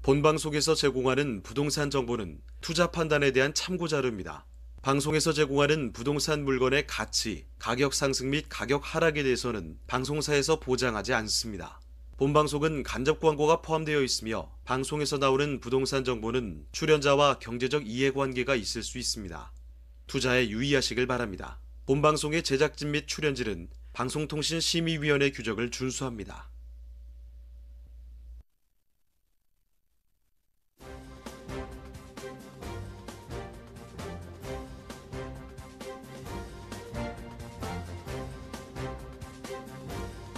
본방송에서 제공하는 부동산 정보는 투자 판단에 대한 참고 자료입니다. 방송에서 제공하는 부동산 물건의 가치, 가격 상승 및 가격 하락에 대해서는 방송사에서 보장하지 않습니다. 본방송은 간접 광고가 포함되어 있으며 방송에서 나오는 부동산 정보는 출연자와 경제적 이해관계가 있을 수 있습니다. 투자에 유의하시길 바랍니다. 본방송의 제작진 및 출연진은 방송통신심의위원회 규정을 준수합니다.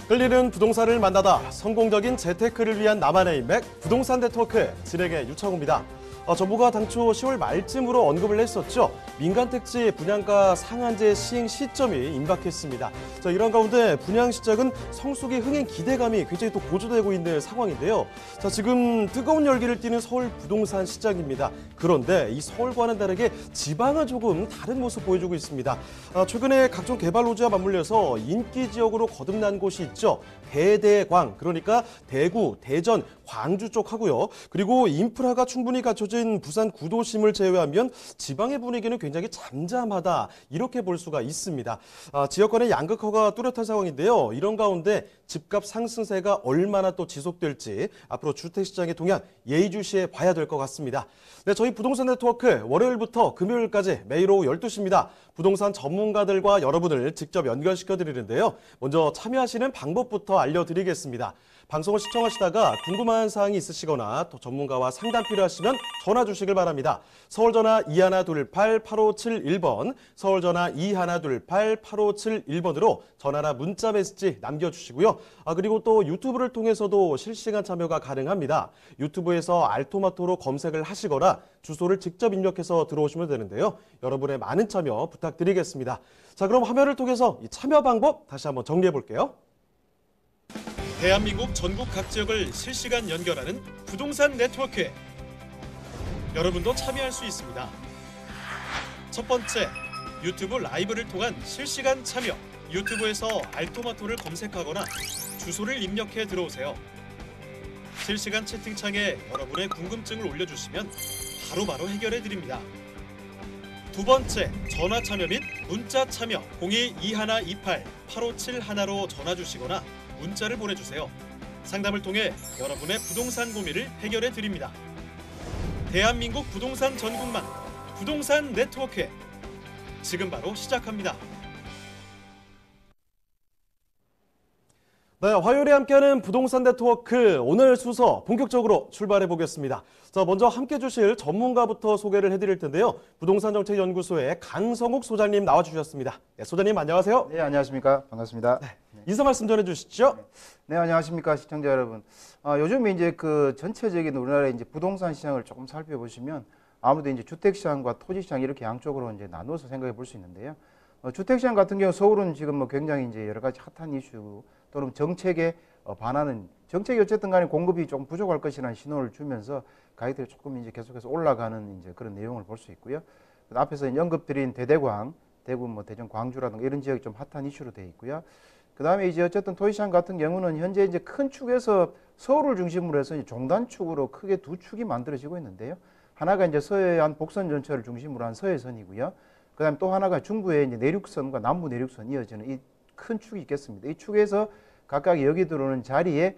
끌리는 부동산을 만나다 성공적인 재테크를 위한 나만의 인맥 부동산 네트워크 진행의 유창호입니다. 정부가 당초 10월 말쯤으로 언급을 했었죠. 민간택지 분양가 상한제 시행 시점이 임박했습니다. 이런 가운데 분양 시작은 성수기 흥행 기대감이 굉장히 또 고조되고 있는 상황인데요. 지금 뜨거운 열기를 띠는 서울 부동산 시장입니다. 그런데 이 서울과는 다르게 지방은 조금 다른 모습 보여주고 있습니다. 최근에 각종 개발 노지와 맞물려서 인기 지역으로 거듭난 곳이 있죠. 대대광, 그러니까 대구, 대전, 광주 쪽 하고요. 그리고 인프라가 충분히 갖춰진 부산 구도심을 제외하면 지방의 분위기는 굉장히 잠잠하다, 이렇게 볼 수가 있습니다. 지역 간의 양극화가 뚜렷한 상황인데요. 이런 가운데 집값 상승세가 얼마나 또 지속될지 앞으로 주택시장의 동향 예의주시해 봐야 될 것 같습니다. 네, 저희 부동산 네트워크 월요일부터 금요일까지 매일 오후 12시입니다. 부동산 전문가들과 여러분을 직접 연결시켜 드리는데요. 먼저 참여하시는 방법부터 알려드리겠습니다. 방송을 시청하시다가 궁금한 사항이 있으시거나 또 전문가와 상담 필요하시면 전화 주시길 바랍니다. 서울전화 2128-8571번, 서울전화 2128-8571번으로 전화나 문자 메시지 남겨주시고요. 그리고 또 유튜브를 통해서도 실시간 참여가 가능합니다. 유튜브에서 알토마토로 검색을 하시거나 주소를 직접 입력해서 들어오시면 되는데요. 여러분의 많은 참여 부탁드리겠습니다. 자, 그럼 화면을 통해서 이 참여 방법 다시 한번 정리해 볼게요. 대한민국 전국 각 지역을 실시간 연결하는 부동산 네트워크. 여러분도 참여할 수 있습니다. 첫 번째, 유튜브 라이브를 통한 실시간 참여. 유튜브에서 알토마토를 검색하거나 주소를 입력해 들어오세요. 실시간 채팅창에 여러분의 궁금증을 올려주시면 바로바로 해결해 드립니다. 두 번째, 전화 참여 및 문자 참여. 02-2128-8571로 전화 주시거나 문자를 보내주세요. 상담을 통해 여러분의 부동산 고민을 해결해 드립니다. 대한민국 부동산 전국망 부동산 네트워크, 지금 바로 시작합니다. 네, 화요일에 함께하는 부동산 네트워크 오늘 순서 본격적으로 출발해 보겠습니다. 자, 먼저 함께 주실 전문가부터 소개를 해드릴 텐데요. 부동산정책연구소의 강성욱 소장님 나와주셨습니다. 네, 소장님 안녕하세요. 네, 안녕하십니까. 반갑습니다. 네, 인사 말씀 전해주시죠. 네, 안녕하십니까 시청자 여러분. 요즘 이제 그 전체적인 우리나라의 이제 부동산 시장을 조금 살펴보시면 아무래도 이제 주택 시장과 토지 시장 이렇게 양쪽으로 이제 나눠서 생각해 볼 수 있는데요. 주택 시장 같은 경우 서울은 지금 뭐 굉장히 이제 여러 가지 핫한 이슈 또는 정책에 반하는, 정책이 어쨌든 간에 공급이 조금 부족할 것이라는 신호를 주면서 가격들이 조금 이제 계속해서 올라가는 이제 그런 내용을 볼 수 있고요. 앞에서 언급드린 대대광, 대구 뭐 대전 광주라든가 이런 지역이 좀 핫한 이슈로 되어 있고요. 그 다음에 이제 어쨌든 토지시장 같은 경우는 현재 이제 큰 축에서 서울을 중심으로 해서 이제 종단축으로 크게 두 축이 만들어지고 있는데요. 하나가 이제 서해안 복선 전철을 중심으로 한 서해선이고요. 그 다음에 또 하나가 중부의 이제 내륙선과 남부 내륙선 이어지는 이 큰 축이 있겠습니다. 이 축에서 각각 여기 들어오는 자리에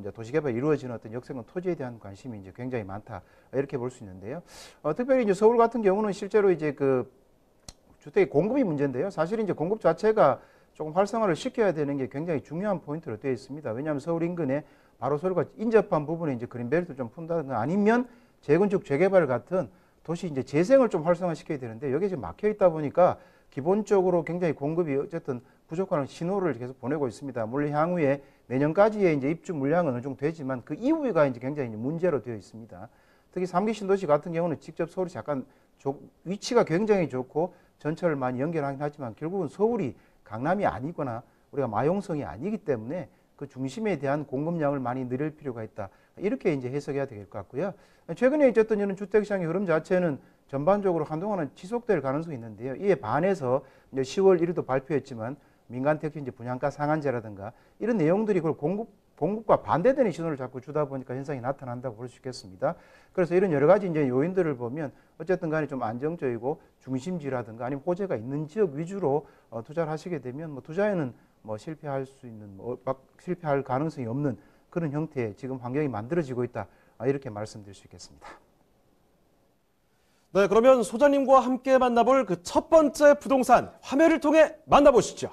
이제 도시개발이 이루어지는 어떤 역세권 토지에 대한 관심이 이제 굉장히 많다, 이렇게 볼 수 있는데요. 특별히 이제 서울 같은 경우는 실제로 이제 그 주택의 공급이 문제인데요. 사실 이제 공급 자체가 조금 활성화를 시켜야 되는 게 굉장히 중요한 포인트로 되어 있습니다. 왜냐하면 서울 인근에 바로 서울과 인접한 부분에 이제 그린벨트를 좀 푼다든가 아니면 재건축, 재개발 같은 도시 이제 재생을 좀 활성화시켜야 되는데 여기 지금 막혀 있다 보니까 기본적으로 굉장히 공급이 어쨌든 부족한 신호를 계속 보내고 있습니다. 물론 향후에 내년까지의 이제 입주 물량은 어느 정도 되지만 그 이후가 이제 굉장히 문제로 되어 있습니다. 특히 3기 신도시 같은 경우는 직접 서울이 약간 위치가 굉장히 좋고 전철을 많이 연결하긴 하지만 결국은 서울이 강남이 아니거나 우리가 마용성이 아니기 때문에 그 중심에 대한 공급량을 많이 늘릴 필요가 있다, 이렇게 이제 해석해야 될 것 같고요. 최근에 어쨌든 이런 주택시장의 흐름 자체는 전반적으로 한동안은 지속될 가능성이 있는데요. 이에 반해서 이제 10월 1일도 발표했지만 민간택지 이제 분양가 상한제라든가 이런 내용들이 그걸 공급 공급과 반대되는 신호를 자꾸 주다 보니까 현상이 나타난다고 볼 수 있겠습니다. 그래서 이런 여러 가지 이제 요인들을 보면 어쨌든 간에 좀 안정적이고 중심지라든가 아니면 호재가 있는 지역 위주로 투자를 하시게 되면 뭐 투자에는 뭐 실패할 수 있는 실패할 가능성이 없는 그런 형태의 지금 환경이 만들어지고 있다. 이렇게 말씀드릴 수 있겠습니다. 네, 그러면 소장님과 함께 만나볼 그 첫 번째 부동산 화면을 통해 만나보시죠.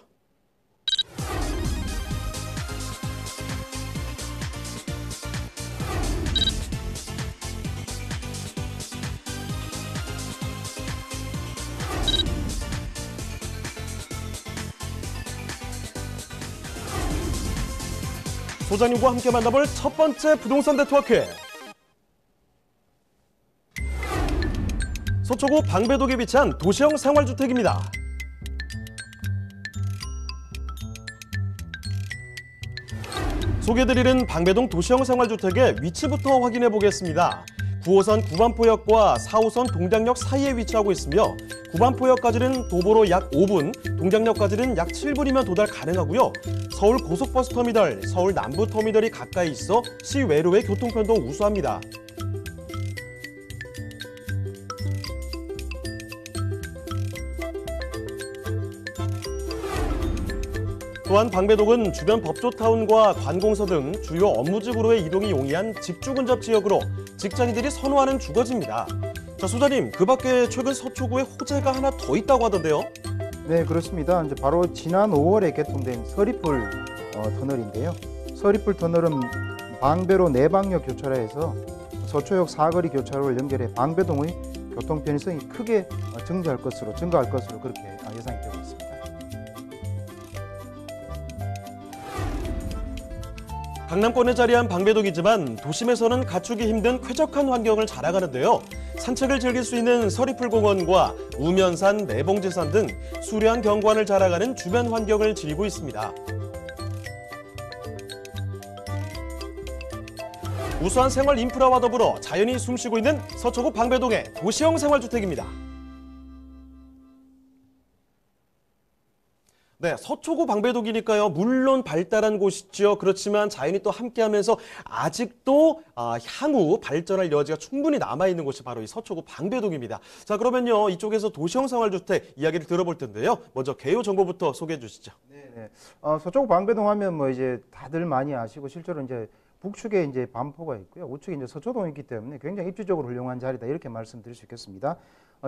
소장님과 함께 만나볼 첫 번째 부동산 네트워크. 서초구 방배동에 위치한 도시형 생활주택입니다. 소개드리는 방배동 도시형 생활주택의 위치부터 확인해 보겠습니다. 9호선 구반포역과 4호선 동작역 사이에 위치하고 있으며 구반포역까지는 도보로 약 5분, 동작역까지는 약 7분이면 도달 가능하고요. 서울 고속버스터미널, 서울 남부터미널이 가까이 있어 시외로의 교통편도 우수합니다. 또한 방배동은 주변 법조타운과 관공서 등 주요 업무지구로의 이동이 용이한 직주근접 지역으로 직장인들이 선호하는 주거지입니다. 자, 소장님, 그 밖에 최근 서초구에 호재가 하나 더 있다고 하던데요? 네, 그렇습니다. 이제 바로 지난 5월에 개통된 서리풀 터널인데요. 서리풀 터널은 방배로 내방역 교차로에서 서초역 사거리 교차로를 연결해 방배동의 교통 편의성이 크게 증가할 것으로 그렇게 예상이 되고 있습니다. 강남권에 자리한 방배동이지만 도심에서는 갖추기 힘든 쾌적한 환경을 자랑하는데요. 산책을 즐길 수 있는 서리풀공원과 우면산, 내봉제산 등 수려한 경관을 자랑하는 주변 환경을 지니고 있습니다. 우수한 생활 인프라와 더불어 자연이 숨쉬고 있는 서초구 방배동의 도시형 생활주택입니다. 네, 서초구 방배동이니까요. 물론 발달한 곳이죠. 그렇지만 자연이 또 함께하면서 아직도 향후 발전할 여지가 충분히 남아있는 곳이 바로 이 서초구 방배동입니다. 자, 그러면요. 이쪽에서 도시형 생활주택 이야기를 들어볼 텐데요. 먼저 개요 정보부터 소개해 주시죠. 네. 서초구 방배동 하면 뭐 이제 다들 많이 아시고 실제로 이제 북측에 이제 반포가 있고요. 우측에 이제 서초동이 있기 때문에 굉장히 입지적으로 훌륭한 자리다. 이렇게 말씀드릴 수 있겠습니다.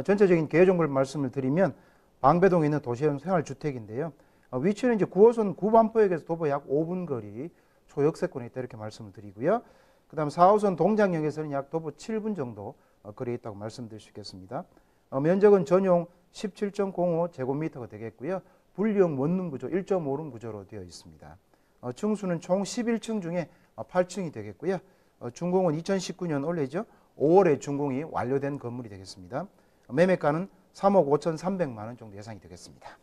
전체적인 개요 정보를 말씀을 드리면 방배동에 있는 도시형 생활주택인데요. 위치는 이제 9호선 구반포역에서 도보 약 5분 거리 초역세권에 있다 이렇게 말씀을 드리고요. 그다음 4호선 동작역에서는 약 도보 7분 정도 거리에 있다고 말씀드릴 수 있겠습니다. 면적은 전용 17.05 제곱미터가 되겠고요. 분리형 원룸 구조 1.5룸 구조로 되어 있습니다. 층수는 총 11층 중에 8층이 되겠고요. 준공은 2019년 올해죠. 5월에 준공이 완료된 건물이 되겠습니다. 매매가는 3억 5,300만 원 정도 예상이 되겠습니다.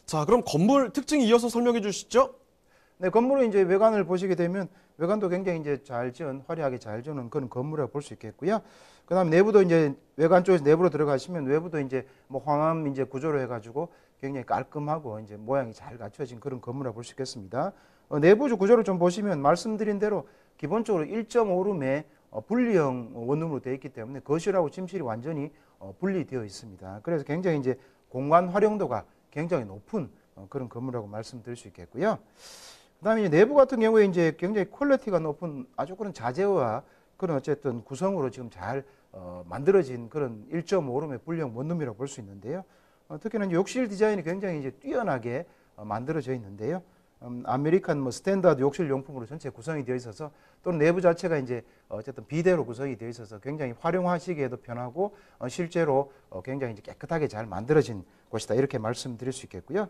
자, 그럼 건물 특징 이어서 설명해 주시죠. 네, 건물의 이제 외관을 보시게 되면 외관도 굉장히 이제 화려하게 잘 지은 그런 건물이라고 볼 수 있겠고요. 그다음에 내부도 이제 외관 쪽에서 내부로 들어가시면 외부도 이제 뭐 황암 이제 구조로 해가지고 굉장히 깔끔하고 이제 모양이 잘 갖춰진 그런 건물이라고 볼 수 있겠습니다. 내부 구조를 좀 보시면 말씀드린 대로 기본적으로 1.5룸에 분리형 원룸으로 되어 있기 때문에 거실하고 침실이 완전히 분리되어 있습니다. 그래서 굉장히 이제 공간 활용도가 굉장히 높은 그런 건물이라고 말씀드릴 수 있겠고요. 그다음에 이제 내부 같은 경우에 이제 굉장히 퀄리티가 높은 아주 그런 자재와 그런 어쨌든 구성으로 지금 잘 만들어진 그런 1.5룸의 분리형 원룸이라고 볼 수 있는데요. 특히나 이제 욕실 디자인이 굉장히 이제 뛰어나게 만들어져 있는데요. 아메리칸 뭐 스탠다드 욕실 용품으로 전체 구성이 되어 있어서 또는 내부 자체가 이제 어쨌든 비대로 구성이 되어 있어서 굉장히 활용하시기에도 편하고 실제로 굉장히 이제 깨끗하게 잘 만들어진 곳이다 이렇게 말씀드릴 수 있겠고요.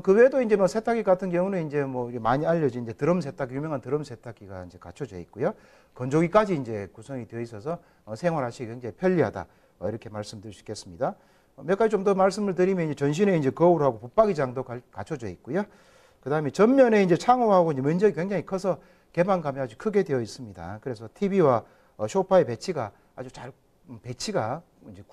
그 외에도 이제 뭐 세탁기 같은 경우는 이제 뭐 많이 알려진 이제 드럼 세탁기 유명한 드럼 세탁기가 이제 갖춰져 있고요. 건조기까지 이제 구성이 되어 있어서 생활하시기 굉장히 편리하다 이렇게 말씀드릴 수 있겠습니다. 몇 가지 좀 더 말씀을 드리면 이제 전신에 이제 거울하고 붙박이장도 갖춰져 있고요. 그다음에 전면에 이제 창호하고 이제 면적이 굉장히 커서 개방감이 아주 크게 되어 있습니다. 그래서 TV와 소파의 배치가 아주 잘 배치가 이제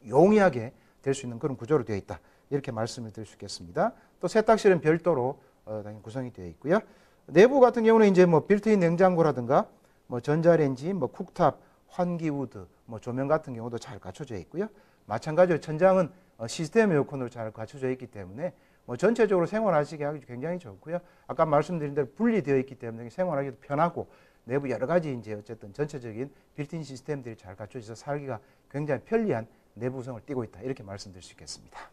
용이하게 될 수 있는 그런 구조로 되어 있다. 이렇게 말씀을 드릴 수 있겠습니다. 또 세탁실은 별도로 당연히 구성이 되어 있고요. 내부 같은 경우는 이제 뭐 빌트인 냉장고라든가 뭐 전자레인지, 뭐 쿡탑, 환기우드, 뭐 조명 같은 경우도 잘 갖춰져 있고요. 마찬가지로 천장은 시스템 에어컨으로 잘 갖춰져 있기 때문에 뭐 전체적으로 생활하시기 하기 굉장히 좋고요. 아까 말씀드린 대로 분리되어 있기 때문에 생활하기도 편하고 내부 여러 가지 이제 어쨌든 전체적인 빌트인 시스템들이 잘 갖춰져서 살기가 굉장히 편리한 내부 구성을 띠고 있다. 이렇게 말씀드릴 수 있겠습니다.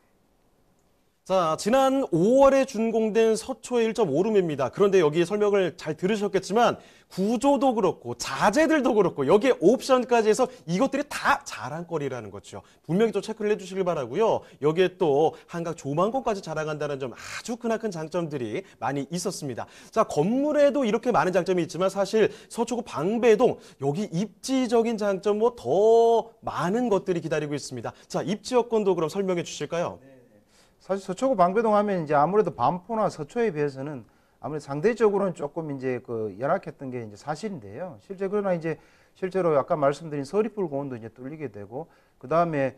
자, 지난 5월에 준공된 서초의 1.5룸입니다. 그런데 여기 설명을 잘 들으셨겠지만 구조도 그렇고 자재들도 그렇고 여기에 옵션까지 해서 이것들이 다 자랑거리라는 거죠. 분명히 또 체크를 해주시길 바라고요. 여기에 또 한강 조망권까지 자랑한다는 점 아주 크나큰 장점들이 많이 있었습니다. 자, 건물에도 이렇게 많은 장점이 있지만 사실 서초구 방배동 여기 입지적인 장점 뭐 더 많은 것들이 기다리고 있습니다. 자, 입지 여건도 그럼 설명해 주실까요? 사실 서초구 방배동 하면 이제 아무래도 반포나 서초에 비해서는 아무래도 상대적으로는 조금 이제 그 열악했던 게 이제 사실인데요. 그러나 이제 실제로 아까 말씀드린 서리풀 공원도 이제 뚫리게 되고 그 다음에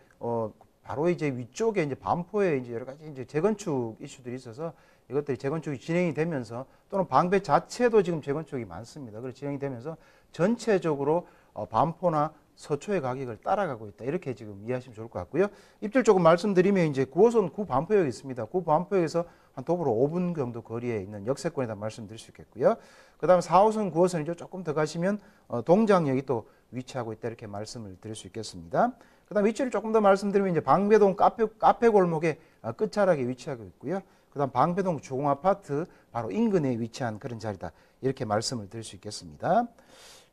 바로 이제 위쪽에 이제 반포에 이제 여러 가지 이제 재건축 이슈들이 있어서 이것들이 재건축이 진행이 되면서 또는 방배 자체도 지금 재건축이 많습니다. 그래서 진행이 되면서 전체적으로 반포나 서초의 가격을 따라가고 있다. 이렇게 지금 이해하시면 좋을 것 같고요. 입지를 조금 말씀드리면 이제 9호선 구반포역이 있습니다. 구반포역에서 한 도보로 5분 정도 거리에 있는 역세권이다 말씀드릴 수 있겠고요. 그 다음에 4호선, 9호선이죠. 조금 더 가시면 동장역이 또 위치하고 있다. 이렇게 말씀을 드릴 수 있겠습니다. 그 다음 위치를 조금 더 말씀드리면 이제 방배동 카페 골목의 끝자락에 위치하고 있고요. 그 다음 방배동 주공아파트 바로 인근에 위치한 그런 자리다. 이렇게 말씀을 드릴 수 있겠습니다.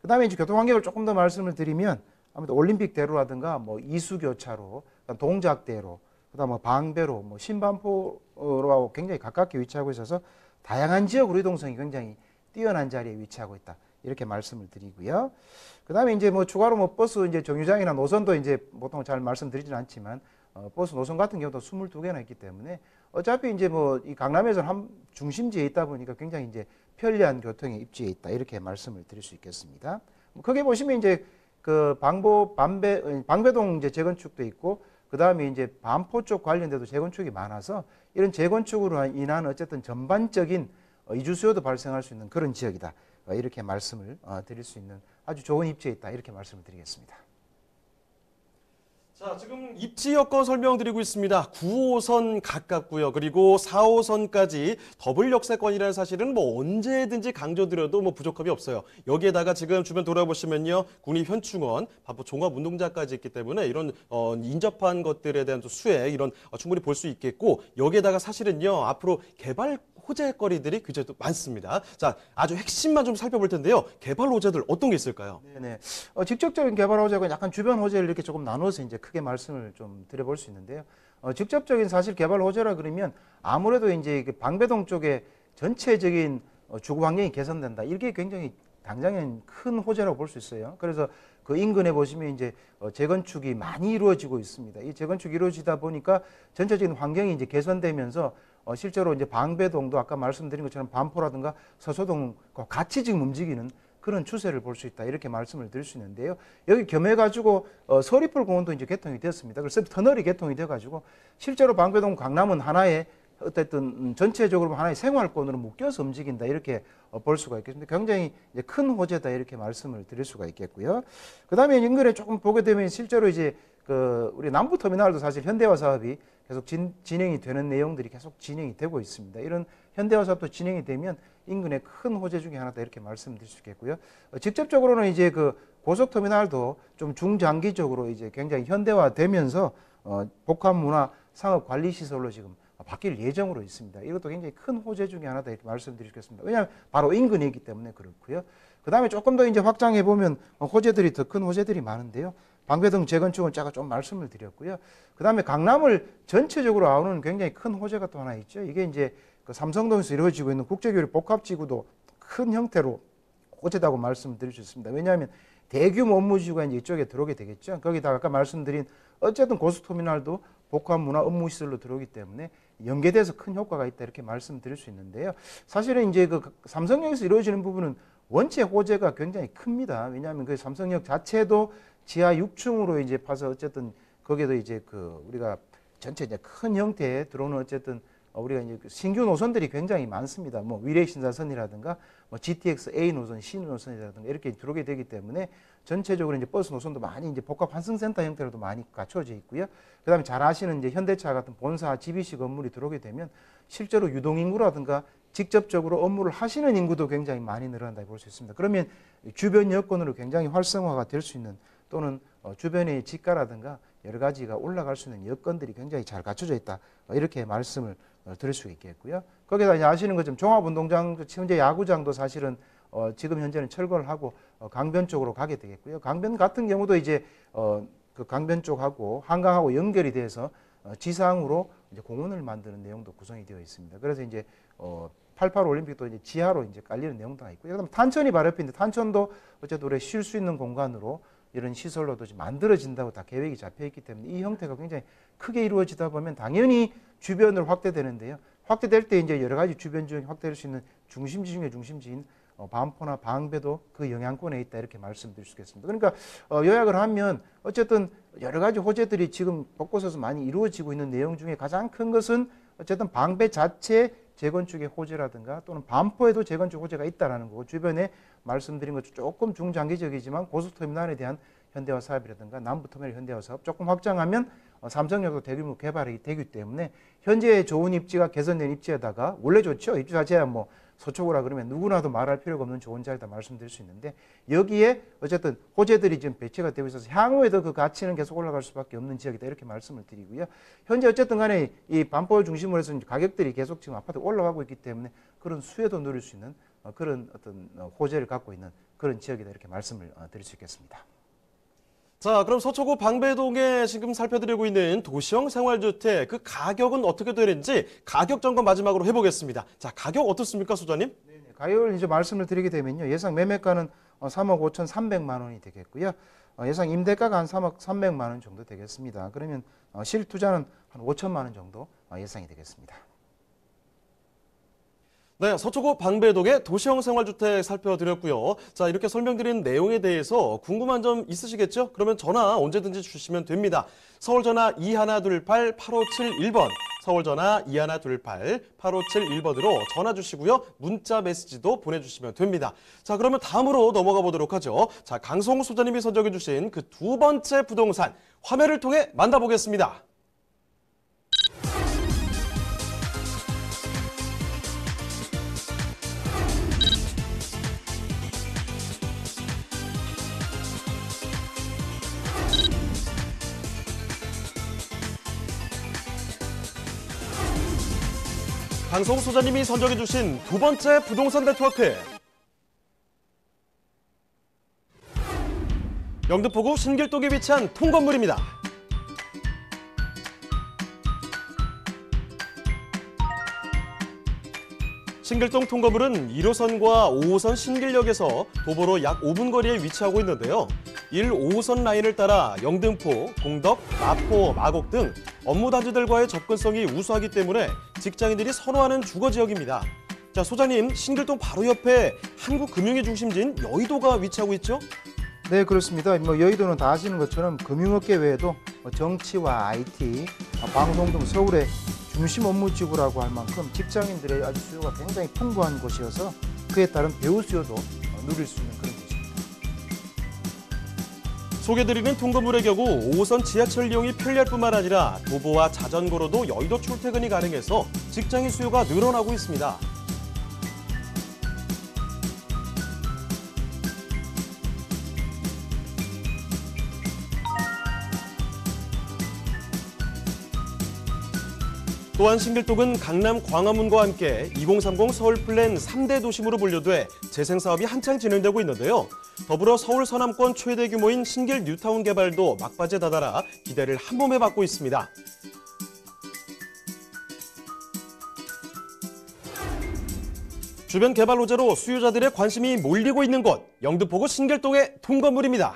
그 다음에 이제 교통환경을 조금 더 말씀을 드리면 아무래도 올림픽대로라든가 뭐 이수교차로, 동작대로, 그다음 뭐 방배로, 뭐 신반포로하고 굉장히 가깝게 위치하고 있어서 다양한 지역으로 이동성이 굉장히 뛰어난 자리에 위치하고 있다. 이렇게 말씀을 드리고요. 그다음에 이제 뭐 추가로 뭐 버스 이제 정류장이나 노선도 이제 보통 잘 말씀드리지는 않지만 버스 노선 같은 경우도 22개나 있기 때문에 어차피 이제 뭐 이 강남에서는 한 중심지에 있다 보니까 굉장히 이제 편리한 교통의 입지에 있다. 이렇게 말씀을 드릴 수 있겠습니다. 거기 보시면 이제 그 방배동 이제 재건축도 있고 그 다음에 이제 반포 쪽 관련돼도 재건축이 많아서 이런 재건축으로 인한 어쨌든 전반적인 이주 수요도 발생할 수 있는 그런 지역이다. 이렇게 말씀을 드릴 수 있는 아주 좋은 입지에 있다. 이렇게 말씀을 드리겠습니다. 자, 지금 입지 여건 설명드리고 있습니다. 9호선 가깝고요. 그리고 4호선까지 더블 역세권이라는 사실은 뭐 언제든지 강조드려도 뭐 부족함이 없어요. 여기에다가 지금 주변 돌아보시면요. 국립현충원, 반포 종합운동장까지 있기 때문에 이런 인접한 것들에 대한 또 수혜 이런 충분히 볼 수 있겠고 여기에다가 사실은요. 앞으로 개발 호재거리들이 굉장히 또 많습니다. 자, 아주 핵심만 좀 살펴볼 텐데요. 개발 호재들 어떤 게 있을까요? 네네. 직접적인 개발 호재가 약간 주변 호재를 이렇게 조금 나눠서 이제 크게 말씀을 좀 드려볼 수 있는데요. 직접적인 사실 개발 호재라 그러면 아무래도 이제 방배동 쪽에 전체적인 주거 환경이 개선된다. 이게 굉장히 당장엔 큰 호재라고 볼 수 있어요. 그래서 그 인근에 보시면 이제 재건축이 많이 이루어지고 있습니다. 이 재건축이 이루어지다 보니까 전체적인 환경이 이제 개선되면서 실제로 이제 방배동도 아까 말씀드린 것처럼 반포라든가 서초동과 같이 지금 움직이는 그런 추세를 볼 수 있다. 이렇게 말씀을 드릴 수 있는데요. 여기 겸해가지고 서리풀 공원도 이제 개통이 됐습니다. 그래서 터널이 개통이 돼가지고 실제로 방배동 강남은 하나의 어쨌든 전체적으로 하나의 생활권으로 묶여서 움직인다. 이렇게 볼 수가 있겠습니다. 굉장히 이제 큰 호재다. 이렇게 말씀을 드릴 수가 있겠고요. 그 다음에 인근에 조금 보게 되면 실제로 이제 우리 남부터미널도 사실 현대화 사업이 계속 진행이 되는 내용들이 계속 진행이 되고 있습니다. 이런 현대화 사업도 진행이 되면 인근의 큰 호재 중에 하나다. 이렇게 말씀드릴 수 있겠고요. 직접적으로는 이제 그 고속터미널도 좀 중장기적으로 이제 굉장히 현대화되면서 복합문화 상업관리시설로 지금 바뀔 예정으로 있습니다. 이것도 굉장히 큰 호재 중에 하나다. 이렇게 말씀드리겠습니다. 왜냐하면 바로 인근에 있기 때문에 그렇고요. 그 다음에 조금 더 이제 확장해 보면 호재들이 더 큰 호재들이 많은데요. 방배동 재건축은 제가 좀 말씀을 드렸고요. 그 다음에 강남을 전체적으로 아우르는 굉장히 큰 호재가 또 하나 있죠. 이게 이제 그 삼성동에서 이루어지고 있는 국제교류 복합지구도 큰 형태로 호재다고 말씀드릴 수 있습니다. 왜냐하면 대규모 업무지구가 이제 이쪽에 들어오게 되겠죠. 거기다가 아까 말씀드린 어쨌든 고속터미널도 복합문화 업무시설로 들어오기 때문에 연계돼서 큰 효과가 있다. 이렇게 말씀드릴 수 있는데요. 사실은 이제 그 삼성역에서 이루어지는 부분은 원체 호재가 굉장히 큽니다. 왜냐하면 그 삼성역 자체도 지하 6층으로 이제 파서 어쨌든 거기에도 이제 우리가 전체 이제 큰 형태에 들어오는 어쨌든 우리가 이제 신규 노선들이 굉장히 많습니다. 뭐 위례 신사선이라든가 뭐 GTX A 노선, C 노선이라든가 이렇게 들어오게 되기 때문에 전체적으로 이제 버스 노선도 많이 이제 복합 환승센터 형태로도 많이 갖춰져 있고요. 그다음에 잘 아시는 이제 현대차 같은 본사 GBC 건물이 들어오게 되면 실제로 유동인구라든가 직접적으로 업무를 하시는 인구도 굉장히 많이 늘어난다 볼 수 있습니다. 그러면 주변 여건으로 굉장히 활성화가 될 수 있는 또는 주변의 지가라든가 여러 가지가 올라갈 수 있는 여건들이 굉장히 잘 갖춰져 있다. 이렇게 말씀을 드릴 수 있겠고요. 거기다 이제 아시는 것처럼 종합운동장, 현재 야구장도 사실은 지금 현재는 철거를 하고 강변 쪽으로 가게 되겠고요. 강변 같은 경우도 이제 그 강변 쪽하고 한강하고 연결이 돼서 지상으로 이제 공원을 만드는 내용도 구성이 되어 있습니다. 그래서 이제 88 올림픽도 이제 지하로 이제 깔리는 내용도 있고요. 그다음 탄천이 바로 옆인데 탄천도 어쨌든 우리 쉴 수 있는 공간으로 이런 시설로도 지금 만들어진다고 다 계획이 잡혀 있기 때문에 이 형태가 굉장히 크게 이루어지다 보면 당연히 주변으로 확대되는데요. 확대될 때 이제 여러 가지 주변 지역이 확대될 수 있는 중심지 중에 중심지인 반포나 방배도 그 영향권에 있다 이렇게 말씀드릴 수 있겠습니다. 그러니까 요약을 하면 어쨌든 여러 가지 호재들이 지금 곳곳에서 많이 이루어지고 있는 내용 중에 가장 큰 것은 어쨌든 방배 자체 재건축의 호재라든가 또는 반포에도 재건축 호재가 있다라는 거고 주변에 말씀드린 것 조금 중장기적이지만 고속터미널에 대한 현대화 사업이라든가 남부터미널 현대화 사업 조금 확장하면 삼성역도 대규모 개발이 되기 때문에 현재 좋은 입지가 개선된 입지에다가 원래 좋죠. 입지 자체야 뭐 서초구라 그러면 누구나도 말할 필요가 없는 좋은 자리다 말씀드릴 수 있는데 여기에 어쨌든 호재들이 지금 배치가 되고 있어서 향후에도 그 가치는 계속 올라갈 수밖에 없는 지역이다 이렇게 말씀을 드리고요. 현재 어쨌든 간에 이 반포를 중심으로 해서 가격들이 계속 지금 아파트 올라가고 있기 때문에 그런 수혜도 누릴 수 있는 그런 어떤 호재를 갖고 있는 그런 지역이다 이렇게 말씀을 드릴 수 있겠습니다. 자, 그럼 서초구 방배동에 지금 살펴드리고 있는 도시형 생활주택 그 가격은 어떻게 되는지 가격 점검 마지막으로 해보겠습니다. 자, 가격 어떻습니까, 소장님? 네네, 가격을 이제 말씀을 드리게 되면요. 예상 매매가는 3억 5,300만 원이 되겠고요. 예상 임대가가 한 3억 300만 원 정도 되겠습니다. 그러면 실투자는 한 5천만 원 정도 예상이 되겠습니다. 네, 서초구 방배동의 도시형 생활주택 살펴드렸고요. 자, 이렇게 설명드린 내용에 대해서 궁금한 점 있으시겠죠? 그러면 전화 언제든지 주시면 됩니다. 서울 전화 2128-8571번, 서울 전화 2128-8571번으로 전화 주시고요. 문자 메시지도 보내주시면 됩니다. 자, 그러면 다음으로 넘어가 보도록 하죠. 자, 강성우 소장님이 선정해 주신 그 두 번째 부동산 화면을 통해 만나보겠습니다. 강성우 소장님이 선정해 주신 두 번째 부동산 네트워크. 영등포구 신길동에 위치한 통건물입니다. 신길동 통건물은 1호선과 5호선 신길역에서 도보로 약 5분 거리에 위치하고 있는데요. 1, 5호선 라인을 따라 영등포, 공덕, 마포, 마곡 등 업무 단지들과의 접근성이 우수하기 때문에 직장인들이 선호하는 주거 지역입니다. 자, 소장님, 신길동 바로 옆에 한국 금융의 중심지인 여의도가 위치하고 있죠? 네, 그렇습니다. 뭐 여의도는 다 아시는 것처럼 금융업계 외에도 정치와 IT, 방송 등 서울의 중심 업무지구라고 할 만큼 직장인들의 아주 수요가 굉장히 풍부한 곳이어서 그에 따른 배우 수요도 누릴 수 있는 그런 곳입니다. 소개드리는 통건물의 경우 5호선 지하철 이용이 편리할 뿐만 아니라 도보와 자전거로도 여의도 출퇴근이 가능해서 직장인 수요가 늘어나고 있습니다. 또한 신길동은 강남 광화문과 함께 2030 서울 플랜 3대 도심으로 분류돼 재생사업이 한창 진행되고 있는데요. 더불어 서울 서남권 최대 규모인 신길 뉴타운 개발도 막바지에 다다라 기대를 한몸에 받고 있습니다. 주변 개발 호재로 수요자들의 관심이 몰리고 있는 곳, 영등포구 신길동의 통건물입니다.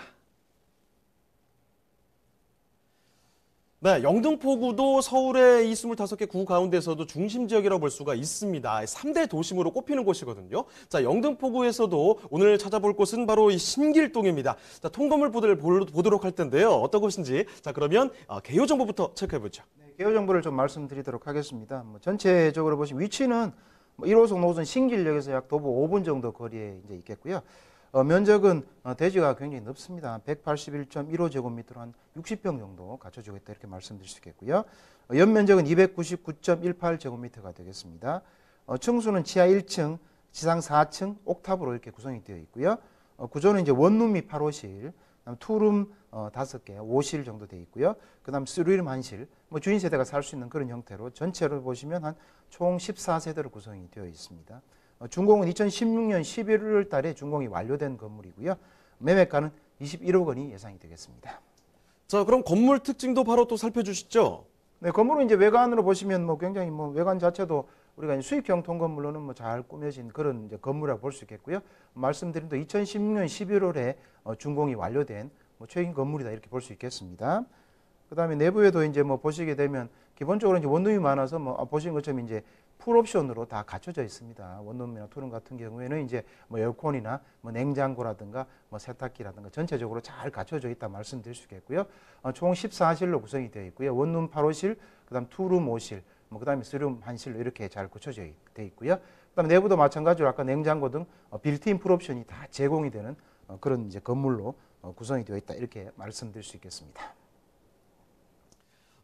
네, 영등포구도 서울의 이 25개 구 가운데서도 중심 지역이라고 볼 수가 있습니다. 3대 도심으로 꼽히는 곳이거든요. 자, 영등포구에서도 오늘 찾아볼 곳은 바로 이 신길동입니다. 자, 통건물 보도록 할 텐데요. 어떤 곳인지. 자, 그러면 개요 정보부터 체크해 보죠. 네, 개요 정보를 좀 말씀드리도록 하겠습니다. 전체적으로 보시면 위치는 1호선 노선 신길역에서 약 도보 5분 정도 거리에 이제 있겠고요. 면적은 대지가 굉장히 넓습니다. 181.15제곱미터로 한 60평 정도 갖춰지고 있다 이렇게 말씀드릴 수 있겠고요. 연면적은 299.18제곱미터가 되겠습니다. 층수는 지하 1층, 지상 4층 옥탑으로 이렇게 구성이 되어 있고요. 구조는 이제 원룸이 8호실, 투룸 5개, 5실 정도 되어 있고요. 그다음 3룸 1실, 주인 세대가 살 수 있는 그런 형태로 전체로 보시면 한 총 14세대로 구성이 되어 있습니다. 준공은 2016년 11월 달에 준공이 완료된 건물이고요. 매매가는 21억 원이 예상이 되겠습니다. 자, 그럼 건물 특징도 바로 또 살펴주시죠. 네, 건물은 이제 외관으로 보시면 굉장히 외관 자체도 우리가 이제 수익형 통건물로는 잘 꾸며진 그런 이제 건물이라고 볼 수 있겠고요. 말씀드린 또 2016년 11월에 준공이 완료된 최신 건물이다 이렇게 볼 수 있겠습니다. 그다음에 내부에도 이제 보시게 되면 기본적으로 이제 원룸이 많아서 보시는 것처럼 이제 풀옵션으로 다 갖춰져 있습니다. 원룸이나 투룸 같은 경우에는 이제 에어컨이나 냉장고라든가 세탁기라든가 전체적으로 잘 갖춰져 있다 말씀드릴 수 있겠고요. 총 14실로 구성이 되어 있고요. 원룸 8호실, 그다음 투룸 5실, 그다음에 3룸 1실로 이렇게 잘 갖춰져 되어 있고요. 그다음에 내부도 마찬가지로 아까 냉장고 등 빌트인 풀옵션이 다 제공이 되는 그런 이제 건물로 구성이 되어 있다 이렇게 말씀드릴 수 있겠습니다.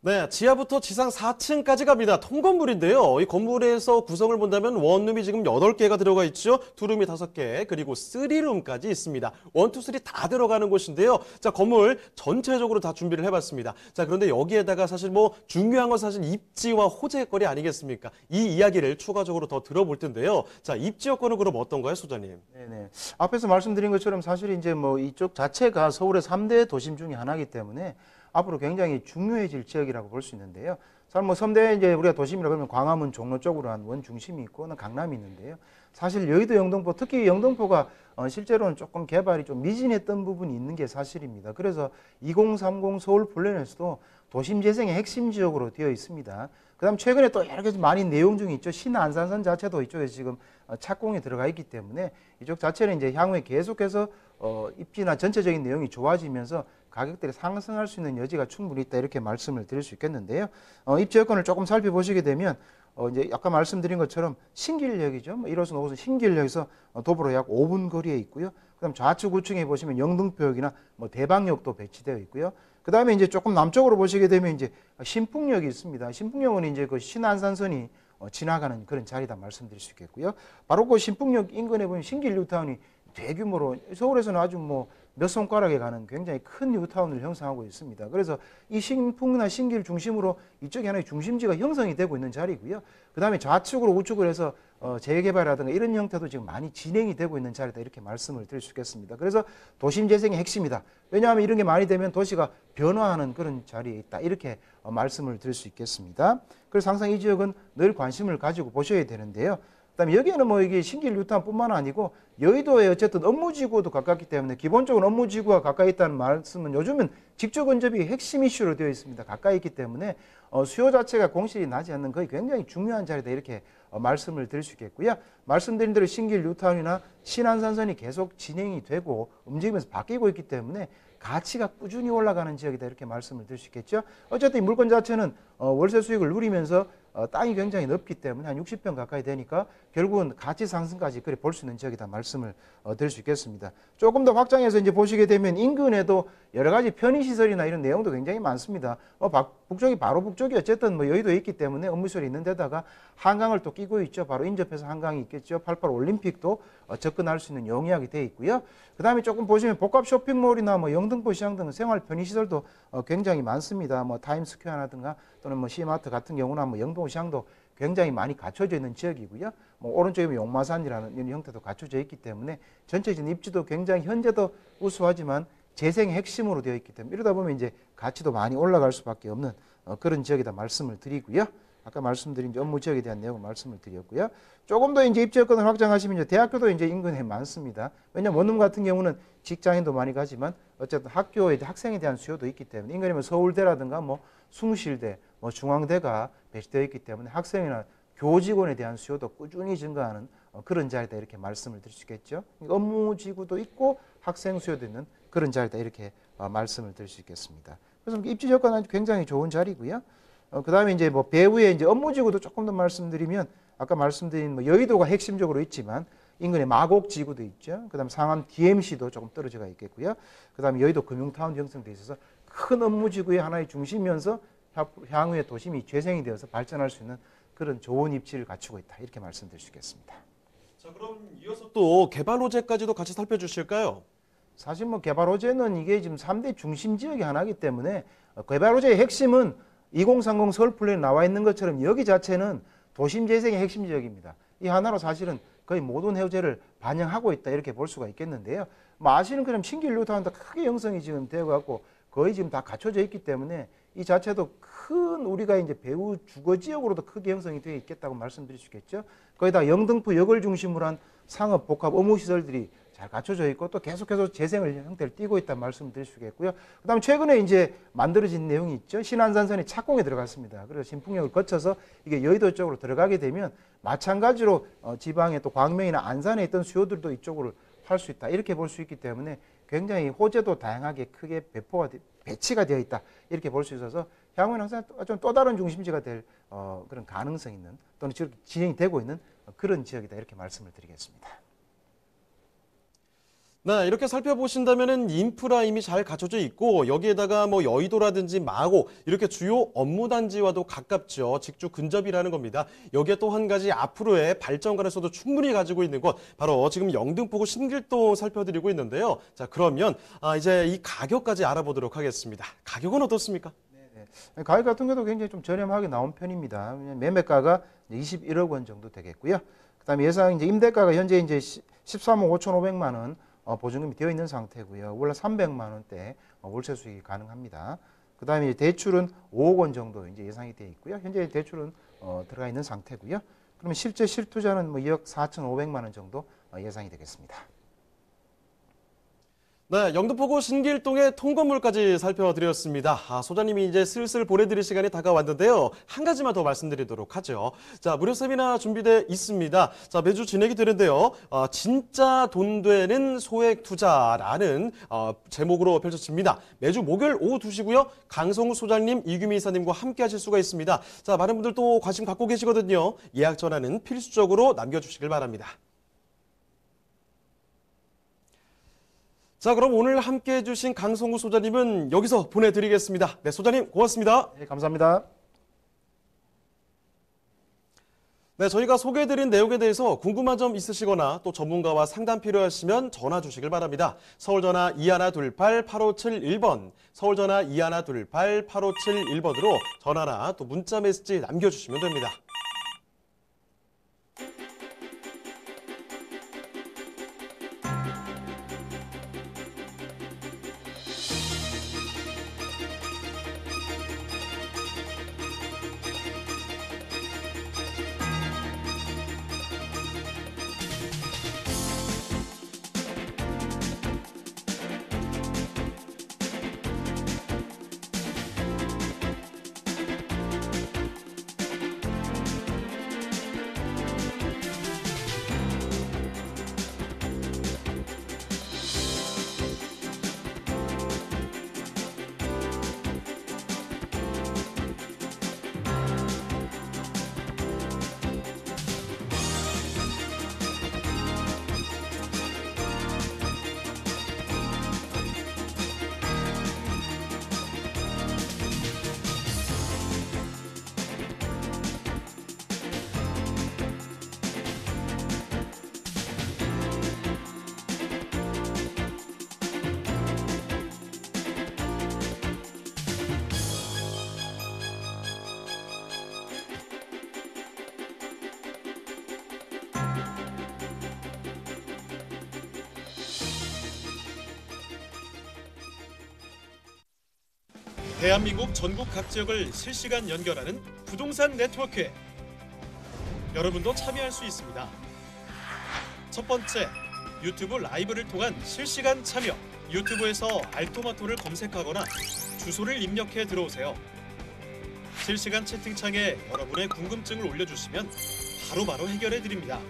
네, 지하부터 지상 4층까지 갑니다. 통건물인데요. 이 건물에서 구성을 본다면 원룸이 지금 8개가 들어가 있죠. 투룸이 5개, 그리고 3룸까지 있습니다. 1, 2, 3 다 들어가는 곳인데요. 자, 건물 전체적으로 다 준비를 해봤습니다. 자, 그런데 여기에다가 사실 중요한 건 사실 입지와 호재거리 아니겠습니까? 이 이야기를 추가적으로 더 들어볼 텐데요. 자, 입지 여건은 그럼 어떤가요, 소장님? 네네. 앞에서 말씀드린 것처럼 사실 이제 이쪽 자체가 서울의 3대 도심 중에 하나이기 때문에 앞으로 굉장히 중요해질 지역이라고 볼 수 있는데요. 사실 섬대 이제 우리가 도심이라고 하면 광화문 종로 쪽으로 한 원 중심이 있고 강남이 있는데요. 사실 여의도 영등포, 특히 영등포가 실제로는 조금 개발이 좀 미진했던 부분이 있는 게 사실입니다. 그래서 2030 서울 플랜에서도 도심 재생의 핵심 지역으로 되어 있습니다. 그다음 최근에 또 여러 가지 많이 내용 중에 있죠. 신안산선 자체도 이쪽에 지금 착공에 들어가 있기 때문에 이쪽 자체는 이제 향후에 계속해서 입지나 전체적인 내용이 좋아지면서 가격들이 상승할 수 있는 여지가 충분히 있다 이렇게 말씀을 드릴 수 있겠는데요. 입지 여건을 조금 살펴보시게 되면 이제 아까 말씀드린 것처럼 신길역이죠. 1호선 5호선 신길역에서 도보로 약 5분 거리에 있고요. 그다음 좌측 우측에 보시면 영등포역이나 대방역도 배치되어 있고요. 그다음에 이제 조금 남쪽으로 보시게 되면 이제 신풍역이 있습니다. 신풍역은 이제 그 신안산선이 지나가는 그런 자리다 말씀드릴 수 있겠고요. 바로 그 신풍역 인근에 보면 신길 뉴타운이 대규모로 서울에서는 아주 몇 손가락에 가는 굉장히 큰 뉴타운을 형성하고 있습니다. 그래서 이 신풍이나 신길 중심으로 이쪽이 하나의 중심지가 형성이 되고 있는 자리고요. 그 다음에 좌측으로 우측으로 해서 재개발이라든가 이런 형태도 지금 많이 진행이 되고 있는 자리다 이렇게 말씀을 드릴 수 있겠습니다. 그래서 도심 재생의 핵심이다. 왜냐하면 이런 게 많이 되면 도시가 변화하는 그런 자리에 있다 이렇게 말씀을 드릴 수 있겠습니다. 그래서 항상 이 지역은 늘 관심을 가지고 보셔야 되는데요. 그다음에 여기에는 이게 신길 뉴타운뿐만 아니고 여의도에 어쨌든 업무지구도 가깝기 때문에 기본적으로 업무지구가 가까이 있다는 말씀은 요즘은 직접 근접이 핵심 이슈로 되어 있습니다. 가까이 있기 때문에 수요 자체가 공실이 나지 않는 거의 굉장히 중요한 자리다 이렇게 말씀을 드릴 수 있겠고요. 말씀드린 대로 신길 뉴타운이나 신안산선이 계속 진행이 되고 움직이면서 바뀌고 있기 때문에 가치가 꾸준히 올라가는 지역이다 이렇게 말씀을 드릴 수 있겠죠. 어쨌든 이 물건 자체는 월세 수익을 누리면서 땅이 굉장히 넓기 때문에 한 60평 가까이 되니까 결국은 가치 상승까지 그래 볼 수 있는 지역이다 말씀을 드릴 수 있겠습니다. 조금 더 확장해서 이제 보시게 되면 인근에도 여러 가지 편의시설이나 이런 내용도 굉장히 많습니다. 북쪽이 바로 북쪽이 어쨌든 여의도에 있기 때문에 업무시설이 있는 데다가 한강을 또 끼고 있죠. 바로 인접해서 한강이 있겠죠. 88 올림픽도 접근할 수 있는 용이하게 되어 있고요. 그 다음에 조금 보시면 복합 쇼핑몰이나 영등포 시장 등 생활 편의시설도 굉장히 많습니다. 타임스퀘어라든가 또는 C마트 같은 경우나 영동 시장도 굉장히 많이 갖춰져 있는 지역이고요. 오른쪽에 보면 용마산이라는 이런 형태도 갖춰져 있기 때문에 전체적인 입지도 굉장히 현재도 우수하지만 재생의 핵심으로 되어 있기 때문에 이러다 보면 이제 가치도 많이 올라갈 수밖에 없는 그런 지역이다 말씀을 드리고요. 아까 말씀드린 업무 지역에 대한 내용을 말씀을 드렸고요. 조금 더 이제 입지 여건을 확장하시면 이제 대학교도 이제 인근에 많습니다. 왜냐하면 원룸 같은 경우는 직장인도 많이 가지만 어쨌든 학교에 학생에 대한 수요도 있기 때문에 인근이면 서울대라든가 숭실대, 중앙대가 배치되어 있기 때문에 학생이나 교직원에 대한 수요도 꾸준히 증가하는 그런 자리다 이렇게 말씀을 드릴 수 있겠죠. 업무지구도 있고 학생 수요도 있는 그런 자리다 이렇게 말씀을 드릴 수 있겠습니다. 그래서 입지 여건은 굉장히 좋은 자리고요. 그다음에 이제 뭐 배후에 이제 업무지구도 조금 더 말씀드리면 아까 말씀드린 뭐 여의도가 핵심적으로 있지만 인근에 마곡지구도 있죠. 그다음에 상암 DMC도 조금 떨어져가 있겠고요. 그다음에 여의도 금융타운 형성돼 있어서 큰 업무지구의 하나의 중심이면서 향후에 도심이 재생이 되어서 발전할 수 있는 그런 좋은 입지를 갖추고 있다. 이렇게 말씀드릴 수 있겠습니다. 자, 그럼 이어서 또 개발 호재까지도 같이 살펴주실까요? 사실 뭐 개발 호재는 이게 지금 3대 중심 지역의 하나이기 때문에 개발 호재의 핵심은 2030 서울 플랜에 나와 있는 것처럼 여기 자체는 도심 재생의 핵심 지역입니다. 이 하나로 사실은 거의 모든 호재를 반영하고 있다 이렇게 볼 수가 있겠는데요. 뭐 아시는 것처럼 신길 뉴타운도 크게 형성이 지금 되어 갖고 거의 지금 다 갖춰져 있기 때문에 이 자체도 큰 우리가 이제 배후 주거 지역으로도 크게 형성이 되어 있겠다고 말씀드릴 수 있겠죠. 거기다 영등포 역을 중심으로 한 상업 복합 업무 시설들이 잘 갖춰져 있고 또 계속해서 재생을 형태를 띠고 있다는 말씀을 드릴 수 있겠고요. 그다음에 최근에 이제 만들어진 내용이 있죠. 신안산선이 착공에 들어갔습니다. 그래서 신풍역을 거쳐서 이게 여의도 쪽으로 들어가게 되면 마찬가지로 지방에 또 광명이나 안산에 있던 수요들도 이쪽으로 할 수 있다. 이렇게 볼 수 있기 때문에 굉장히 호재도 다양하게 크게 배치가 되어 있다. 이렇게 볼 수 있어서 향후에는 항상 좀 또 다른 중심지가 될 그런 가능성 있는 또는 진행이 되고 있는 그런 지역이다. 이렇게 말씀을 드리겠습니다. 네, 이렇게 살펴보신다면은 인프라 이미 잘 갖춰져 있고 여기에다가 뭐 여의도라든지 마곡 이렇게 주요 업무 단지와도 가깝죠. 직주 근접이라는 겁니다. 여기에 또 한 가지 앞으로의 발전 가능성도 충분히 가지고 있는 곳 바로 지금 영등포구 신길동 살펴드리고 있는데요. 자, 그러면 이제 이 가격까지 알아보도록 하겠습니다. 가격은 어떻습니까? 가격 같은 경우도 굉장히 좀 저렴하게 나온 편입니다. 매매가가 21억 원 정도 되겠고요. 그다음에 예상 이제 임대가가 현재 이제 13억 5,500만 원 보증금이 되어 있는 상태고요. 원래 300만 원대 월세 수익이 가능합니다. 그다음에 대출은 5억 원 정도 이제 예상이 되어 있고요. 현재 대출은 들어가 있는 상태고요. 그러면 실제 실투자는 뭐 2억 4,500만 원 정도 예상이 되겠습니다. 네, 영등포구 신길동의 통건물까지 살펴드렸습니다. 소장님이 이제 슬슬 보내드릴 시간이 다가왔는데요. 한 가지만 더 말씀드리도록 하죠. 자, 무료 세미나 준비되어 있습니다. 자, 매주 진행이 되는데요. 진짜 돈 되는 소액 투자라는 제목으로 펼쳐집니다. 매주 목요일 오후 2시고요. 강성우 소장님, 이규미 이사님과 함께 하실 수가 있습니다. 자, 많은 분들 또 관심 갖고 계시거든요. 예약 전화는 필수적으로 남겨주시길 바랍니다. 자, 그럼 오늘 함께 해주신 강성우 소장님은 여기서 보내드리겠습니다. 네, 소장님 고맙습니다. 네, 감사합니다. 네, 저희가 소개해드린 내용에 대해서 궁금한 점 있으시거나 또 전문가와 상담 필요하시면 전화 주시길 바랍니다. 서울전화 2128-8571번, 서울전화 2128-8571번으로 전화나 또 문자 메시지 남겨주시면 됩니다. 대한민국 전국 각 지역을 실시간 연결하는 부동산 네트워크. 여러분도 참여할 수 있습니다. 첫 번째, 유튜브 라이브를 통한 실시간 참여. 유튜브에서 알토마토를 검색하거나 주소를 입력해 들어오세요. 실시간 채팅창에 여러분의 궁금증을 올려주시면 바로바로 해결해 드립니다.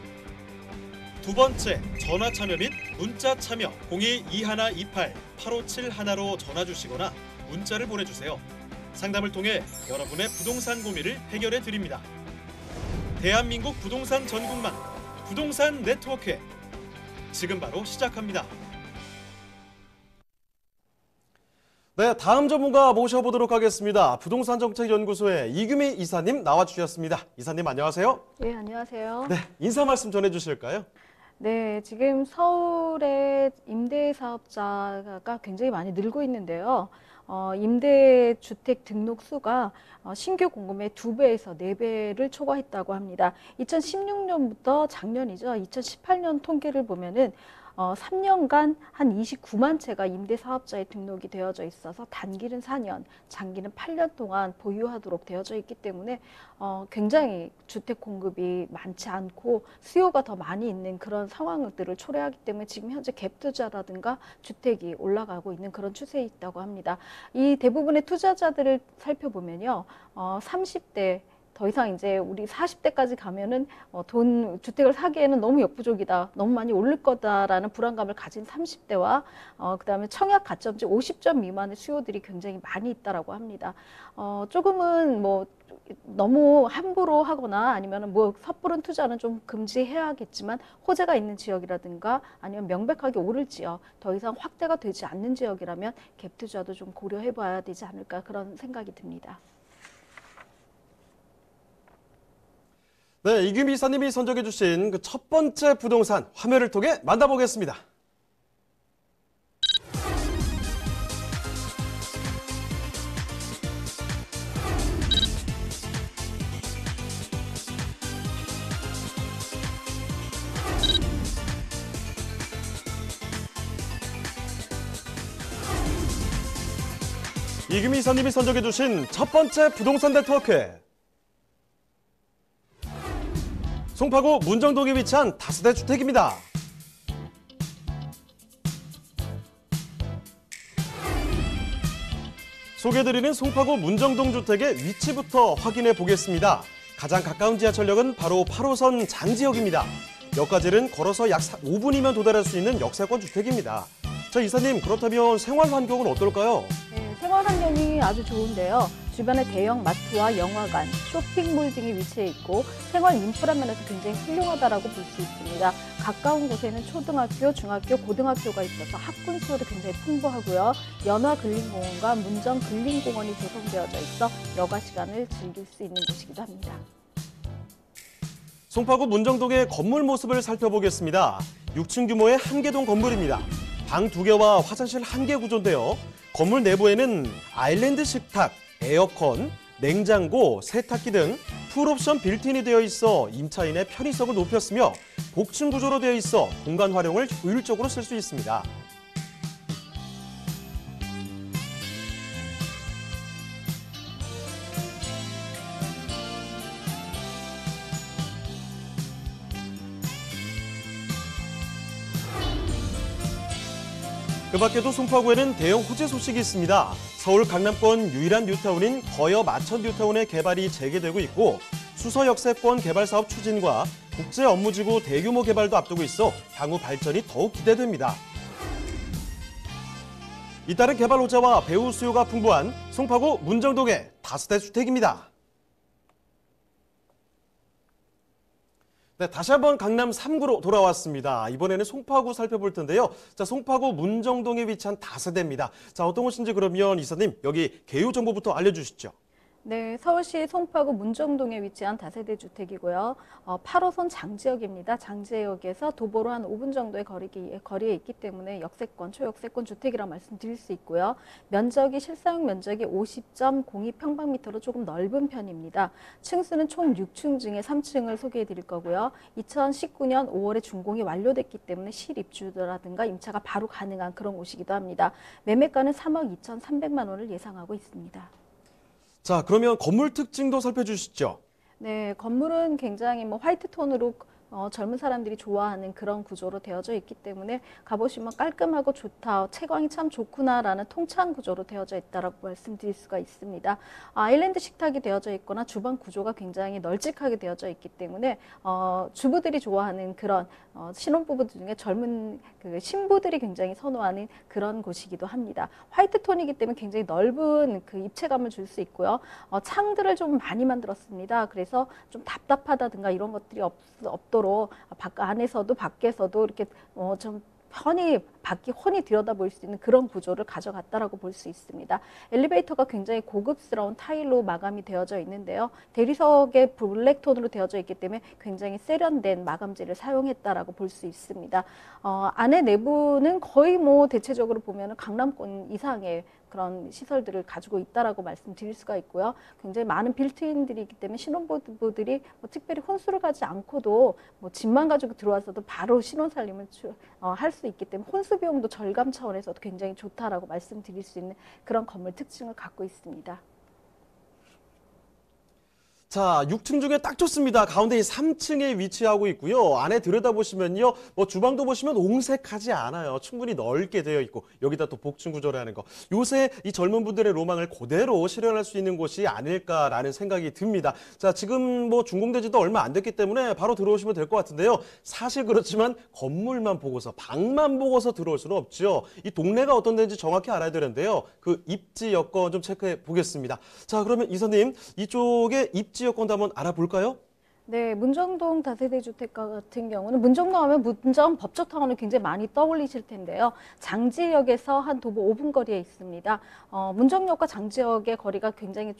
두 번째, 전화 참여 및 문자 참여. 02-2128-8571로 전화 주시거나 문자를 보내주세요. 상담을 통해 여러분의 부동산 고민을 해결해 드립니다. 대한민국 부동산 전국만 부동산 네트워크 지금 바로 시작합니다. 네, 다음 전문가 모셔보도록 하겠습니다. 부동산 정책 연구소의 이규미 이사님 나와주셨습니다. 이사님 안녕하세요. 네, 안녕하세요. 네, 인사 말씀 전해주실까요? 네, 지금 서울의 임대사업자가 굉장히 많이 늘고 있는데요. 임대주택 등록 수가 신규 공급의 2배에서 4배를 초과했다고 합니다. 2016년부터 작년이죠. 2018년 통계를 보면은 3년간 한 29만 채가 임대사업자에 등록이 되어져 있어서 단기는 4년, 장기는 8년 동안 보유하도록 되어져 있기 때문에 굉장히 주택 공급이 많지 않고 수요가 더 많이 있는 그런 상황들을 초래하기 때문에 지금 현재 갭 투자라든가 주택이 올라가고 있는 그런 추세에 있다고 합니다. 이 대부분의 투자자들을 살펴보면요, 30대 더 이상 이제 우리 40대까지 가면은 주택을 사기에는 너무 역부족이다, 너무 많이 오를 거다라는 불안감을 가진 30대와 그다음에 청약 가점제 50점 미만의 수요들이 굉장히 많이 있다라고 합니다. 조금은 뭐 너무 함부로 하거나 아니면은 뭐 섣부른 투자는 좀 금지해야겠지만 호재가 있는 지역이라든가 아니면 명백하게 오를 지역, 더 이상 확대가 되지 않는 지역이라면 갭 투자도 좀 고려해봐야 되지 않을까 그런 생각이 듭니다. 네, 이규미 이사님이 선정해 주신 그 첫 번째 부동산 화면을 통해 만나보겠습니다. 이규미 이사님이 선정해 주신 첫 번째 부동산 네트워크. 송파구 문정동에 위치한 다세대 주택입니다. 소개해드리는 송파구 문정동 주택의 위치부터 확인해 보겠습니다. 가장 가까운 지하철역은 바로 8호선 장지역입니다. 역까지는 걸어서 약 5분이면 도달할 수 있는 역세권 주택입니다. 자, 이사님, 그렇다면 생활 환경은 어떨까요? 네, 생활 환경이 아주 좋은데요. 주변에 대형 마트와 영화관, 쇼핑몰 등이 위치해 있고 생활 인프라 면에서 굉장히 훌륭하다라고 볼 수 있습니다. 가까운 곳에는 초등학교, 중학교, 고등학교가 있어서 학군 수요도 굉장히 풍부하고요. 연화 근린공원과 문정 근린공원이 조성되어져 있어 여가 시간을 즐길 수 있는 곳이기도 합니다. 송파구 문정동의 건물 모습을 살펴보겠습니다. 6층 규모의 한개동 건물입니다. 방 2개와 화장실 1개 구조인데요. 건물 내부에는 아일랜드 식탁, 에어컨, 냉장고, 세탁기 등 풀옵션 빌트인이 되어 있어 임차인의 편의성을 높였으며 복층 구조로 되어 있어 공간 활용을 효율적으로 쓸 수 있습니다. 그 밖에도 송파구에는 대형 호재 소식이 있습니다. 서울 강남권 유일한 뉴타운인 거여 마천 뉴타운의 개발이 재개되고 있고 수서 역세권 개발 사업 추진과 국제 업무지구 대규모 개발도 앞두고 있어 향후 발전이 더욱 기대됩니다. 잇따른 개발 호재와 배후 수요가 풍부한 송파구 문정동의 다세대 주택입니다. 네, 다시 한번 강남 3구로 돌아왔습니다. 이번에는 송파구 살펴볼 텐데요. 자, 송파구 문정동에 위치한 다세대입니다. 자, 어떤 곳인지 그러면 이사님 여기 개요 정보부터 알려주시죠. 네, 서울시 송파구 문정동에 위치한 다세대 주택이고요. 8호선 장지역입니다. 장지역에서 도보로 한 5분 정도의 거리에 있기 때문에 역세권, 초역세권 주택이라 말씀드릴 수 있고요. 면적이 실사용 면적이 50.02평방미터로 조금 넓은 편입니다. 층수는 총 6층 중에 3층을 소개해 드릴 거고요. 2019년 5월에 준공이 완료됐기 때문에 실입주라든가 임차가 바로 가능한 그런 곳이기도 합니다. 매매가는 3억 2,300만 원을 예상하고 있습니다. 자, 그러면 건물 특징도 살펴주시죠. 네, 건물은 굉장히 화이트 톤으로 젊은 사람들이 좋아하는 그런 구조로 되어져 있기 때문에 가보시면 깔끔하고 좋다, 채광이 참 좋구나라는 통창 구조로 되어져 있다라고 말씀드릴 수가 있습니다. 아일랜드 식탁이 되어져 있거나 주방 구조가 굉장히 널찍하게 되어져 있기 때문에 주부들이 좋아하는 그런 신혼부부 중에 젊은 그 신부들이 굉장히 선호하는 그런 곳이기도 합니다. 화이트 톤이기 때문에 굉장히 넓은 그 입체감을 줄 수 있고요. 창들을 좀 많이 만들었습니다. 그래서 좀 답답하다든가 이런 것들이 없도록 안에서도 밖에서도 이렇게 좀 편히 밖이 훤히 들여다볼 수 있는 그런 구조를 가져갔다라고 볼 수 있습니다. 엘리베이터가 굉장히 고급스러운 타일로 마감이 되어져 있는데요. 대리석의 블랙톤으로 되어져 있기 때문에 굉장히 세련된 마감재를 사용했다라고 볼 수 있습니다. 안에 내부는 거의 뭐 대체적으로 보면 강남권 이상의 그런 시설들을 가지고 있다라고 말씀드릴 수가 있고요. 굉장히 많은 빌트인들이기 때문에 신혼부부들이 뭐 특별히 혼수를 가지 않고도 뭐 집만 가지고 들어와서도 바로 신혼살림을 할 수 있기 때문에 혼수 비용도 절감 차원에서도 굉장히 좋다라고 말씀드릴 수 있는 그런 건물 특징을 갖고 있습니다. 자, 6층 중에 딱 좋습니다. 가운데 3층에 위치하고 있고요. 안에 들여다보시면요. 뭐 주방도 보시면 옹색하지 않아요. 충분히 넓게 되어 있고 여기다 또 복층 구조라는 거. 요새 이 젊은 분들의 로망을 그대로 실현할 수 있는 곳이 아닐까라는 생각이 듭니다. 자, 지금 뭐 준공되지도 얼마 안 됐기 때문에 바로 들어오시면 될 것 같은데요. 사실 그렇지만 건물만 보고서 방만 보고서 들어올 수는 없죠. 이 동네가 어떤 데인지 정확히 알아야 되는데요. 그 입지 여건 좀 체크해 보겠습니다. 자, 그러면 이사님 이쪽에 입지 여건도 한번 알아볼까요? 네, 문정동 다세대 주택 같은 경우는 문정동 하면 문정 법적타운을 굉장히 많이 떠올리실 텐데요. 장지역에서 한 도보 5분 거리에 있습니다. 문정역과 장지역의 거리가 굉장히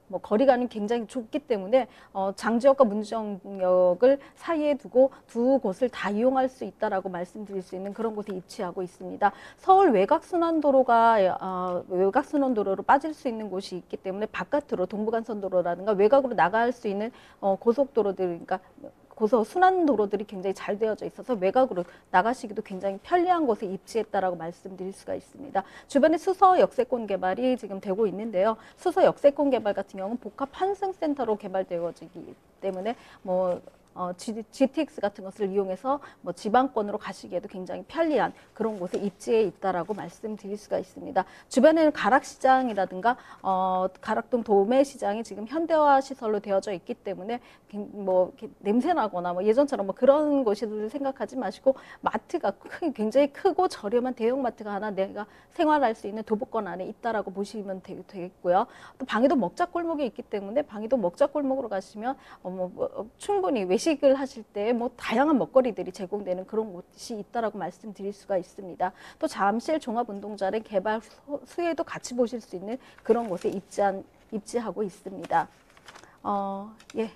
뭐 거리감이 굉장히 좁기 때문에 장지역과 문정역을 사이에 두고 두 곳을 다 이용할 수 있다라고 말씀드릴 수 있는 그런 곳에 위치하고 있습니다. 서울 외곽순환도로가 외곽순환도로로 빠질 수 있는 곳이 있기 때문에 바깥으로 동부간선도로라든가 외곽으로 나갈 수 있는 고속도로들, 그러니까 순환도로들이 굉장히 잘 되어져 있어서 외곽으로 나가시기도 굉장히 편리한 곳에 입지했다라고 말씀드릴 수가 있습니다. 주변에 수서 역세권 개발이 지금 되고 있는데요. 수서 역세권 개발 같은 경우는 복합 환승센터로 개발되어지기 때문에 GTX 같은 것을 이용해서 뭐 지방권으로 가시기에도 굉장히 편리한 그런 곳에 입지해 있다라고 말씀드릴 수가 있습니다. 주변에는 가락시장이라든가 가락동 도매시장이 지금 현대화 시설로 되어져 있기 때문에 뭐 냄새나거나 뭐 예전처럼 뭐 그런 곳을 생각하지 마시고 마트가 굉장히 크고 저렴한 대형마트가 하나 내가 생활할 수 있는 도보권 안에 있다라고 보시면 되겠고요. 또 방이도 먹자골목이 있기 때문에 방이도 먹자골목으로 가시면 충분히 외식을 하실 때 뭐 다양한 먹거리들이 제공되는 그런 곳이 있다라고 말씀드릴 수가 있습니다. 또 잠실 종합운동장의 개발 후에도 같이 보실 수 있는 그런 곳에 입지하고 있습니다. 예.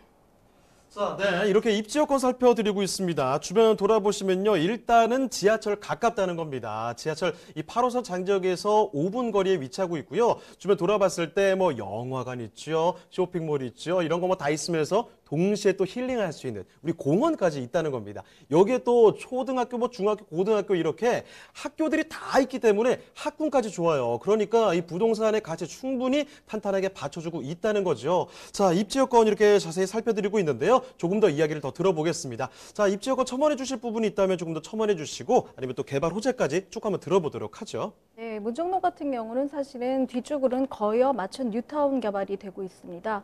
자, 네, 이렇게 입지 여건 살펴드리고 있습니다. 주변 돌아보시면요, 일단은 지하철 가깝다는 겁니다. 지하철 이 8호선 장지역에서 5분 거리에 위치하고 있고요. 주변 돌아봤을 때 뭐 영화관 있죠, 쇼핑몰 있죠, 이런 거 뭐 다 있으면서 동시에 또 힐링할 수 있는 우리 공원까지 있다는 겁니다. 여기에 또 초등학교, 뭐 중학교, 고등학교 이렇게 학교들이 다 있기 때문에 학군까지 좋아요. 그러니까 이 부동산의 가치 충분히 탄탄하게 받쳐주고 있다는 거죠. 자, 입지 여건 이렇게 자세히 살펴드리고 있는데요. 조금 더 이야기를 더 들어보겠습니다. 자, 입지 여건 첨언해 주실 부분이 있다면 조금 더 첨언해 주시고 아니면 또 개발 호재까지 쭉 한번 들어보도록 하죠. 네, 문정동 같은 경우는 사실은 뒤쪽으로는 거여 맞춘 뉴타운 개발이 되고 있습니다.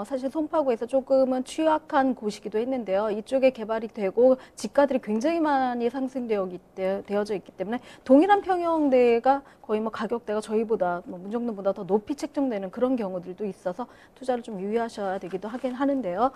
사실 송파구에서 조금은 취약한 곳이기도 했는데요. 이쪽에 개발이 되고 집가들이 굉장히 많이 상승되어져 있기 때문에 동일한 평형대가 거의 뭐 가격대가 저희보다 뭐 문정동보다 더 높이 책정되는 그런 경우들도 있어서 투자를 좀 유의하셔야 되기도 하긴 하는데요.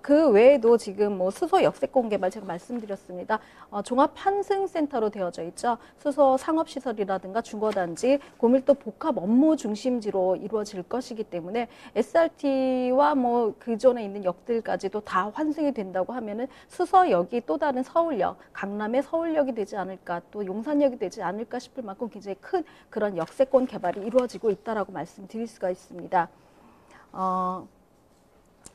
그 외에도 지금 뭐 수서 역세권 개발 제가 말씀드렸습니다. 종합 환승센터로 되어져 있죠. 수서 상업시설이라든가 주거단지, 고밀도 복합 업무 중심지로 이루어질 것이기 때문에 SRT와 뭐 그전에 있는 역들까지도 다 환승이 된다고 하면은 수서역이 또 다른 서울역, 강남의 서울역이 되지 않을까, 또 용산역이 되지 않을까 싶을 만큼 굉장히 큰 그런 역세권 개발이 이루어지고 있다라고 말씀드릴 수가 있습니다.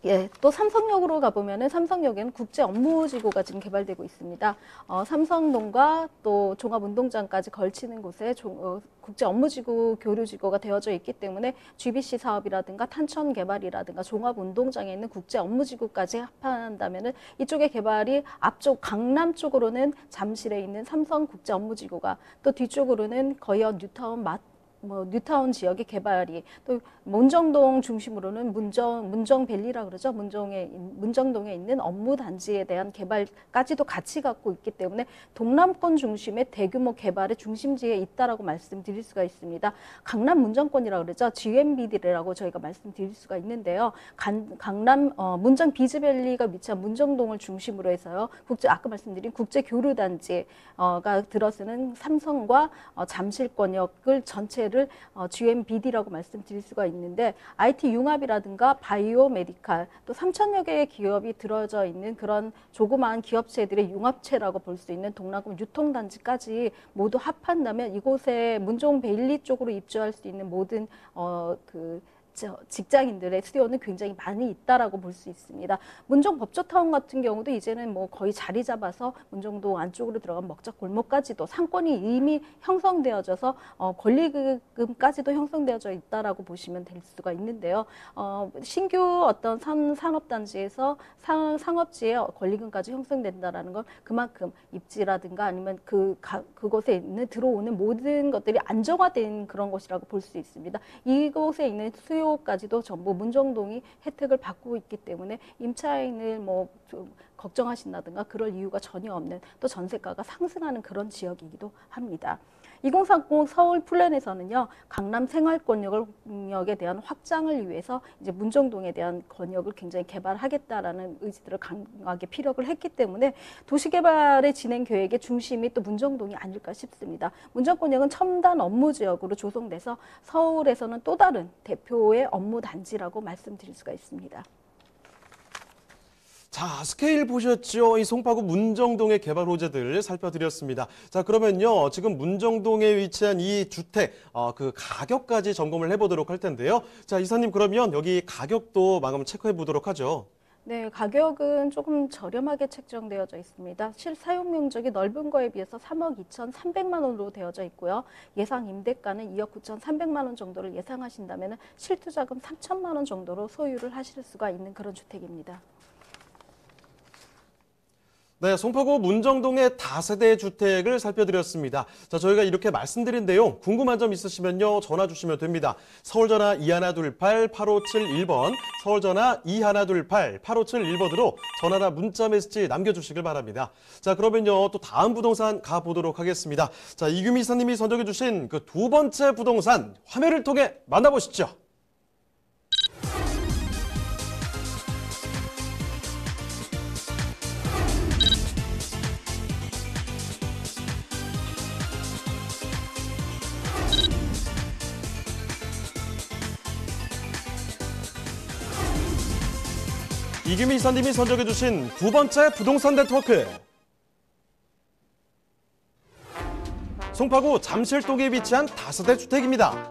예, 또 삼성역으로 가보면은 삼성역에는 국제 업무지구가 지금 개발되고 있습니다. 삼성동과 또 종합운동장까지 걸치는 곳에 국제 업무지구 교류지구가 되어져 있기 때문에 GBC 사업이라든가 탄천 개발이라든가 종합운동장에 있는 국제 업무지구까지 합한다면은 이쪽의 개발이 앞쪽 강남 쪽으로는 잠실에 있는 삼성 국제 업무지구가 또 뒤쪽으로는 거의 뉴타운 지역의 개발이 또 문정동 중심으로는 문정밸리라 그러죠. 문정동에 있는 업무 단지에 대한 개발까지도 같이 갖고 있기 때문에 동남권 중심의 대규모 개발의 중심지에 있다라고 말씀드릴 수가 있습니다. 강남 문정권이라 그러죠. GMBD라고 저희가 말씀드릴 수가 있는데요. 강남 문정 비즈밸리가 위치한 문정동을 중심으로 해서요. 아까 말씀드린 국제 교류 단지가 들어서는 삼성과 잠실권역을 전체를 GMBD라고 말씀드릴 수가 있는데 IT 융합이라든가 바이오 메디칼 또 3,000여 개의 기업이 들어져 있는 그런 조그마한 기업체들의 융합체라고 볼 수 있는 동남권 유통단지까지 모두 합한다면 이곳에 문종베일리 쪽으로 입주할 수 있는 모든 직장인들의 수요는 굉장히 많이 있다라고 볼 수 있습니다. 문정 법조타운 같은 경우도 이제는 뭐 거의 자리 잡아서 문정동 안쪽으로 들어간 먹자 골목까지도 상권이 이미 형성되어져서 권리금까지도 형성되어져 있다라고 보시면 될 수가 있는데요. 신규 어떤 산업단지에서 상업지의 권리금까지 형성된다라는 건 그만큼 입지라든가 아니면 그곳에 있는 들어오는 모든 것들이 안정화된 그런 것이라고 볼 수 있습니다. 이곳에 있는 수요까지도 전부 문정동이 혜택을 받고 있기 때문에 임차인을 걱정하신다든가 그럴 이유가 전혀 없는 또 전세가가 상승하는 그런 지역이기도 합니다. 2030 서울 플랜에서는요, 강남 생활권역에 대한 확장을 위해서 이제 문정동에 대한 권역을 굉장히 개발하겠다라는 의지들을 강하게 피력을 했기 때문에 도시개발의 진행 계획의 중심이 또 문정동이 아닐까 싶습니다. 문정권역은 첨단 업무 지역으로 조성돼서 서울에서는 또 다른 대표의 업무 단지라고 말씀드릴 수가 있습니다. 자, 스케일 보셨죠? 이 송파구 문정동의 개발 호재들 살펴드렸습니다. 자, 그러면요. 지금 문정동에 위치한 이 주택, 그 가격까지 점검을 해보도록 할 텐데요. 자, 이사님 그러면 여기 가격도 마감 체크해 보도록 하죠. 네, 가격은 조금 저렴하게 책정되어져 있습니다. 실사용 면적이 넓은 거에 비해서 3억 2,300만 원으로 되어져 있고요. 예상 임대가는 2억 9,300만 원 정도를 예상하신다면 실투자금 3천만 원 정도로 소유를 하실 수가 있는 그런 주택입니다. 네, 송파구 문정동의 다세대 주택을 살펴드렸습니다. 자, 저희가 이렇게 말씀드린 내용 궁금한 점 있으시면요, 전화 주시면 됩니다. 서울전화 2128-8571번, 서울전화 2128-8571번으로 전화나 문자 메시지 남겨주시길 바랍니다. 자, 그러면요, 또 다음 부동산 가보도록 하겠습니다. 자, 이규미 이사님이 선정해주신 그 두 번째 부동산 화면을 통해 만나보시죠. 이규미 이사님이 선정해주신 두 번째 부동산 네트워크. 송파구 잠실동에 위치한 다세대 주택입니다.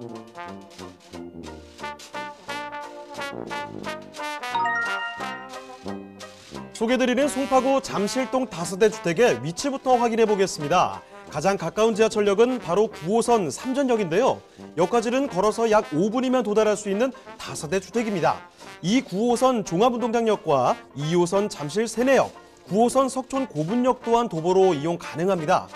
소개드리는 송파구 잠실동 다세대 주택의 위치부터 확인해 보겠습니다. 가장 가까운 지하철역은 바로 9호선 삼전역인데요. 역까지는 걸어서 약 5분이면 도달할 수 있는 다세대 주택입니다. 이 9호선 종합운동장역과 2호선 잠실 세내역, 9호선 석촌 고분역 또한 도보로 이용 가능합니다.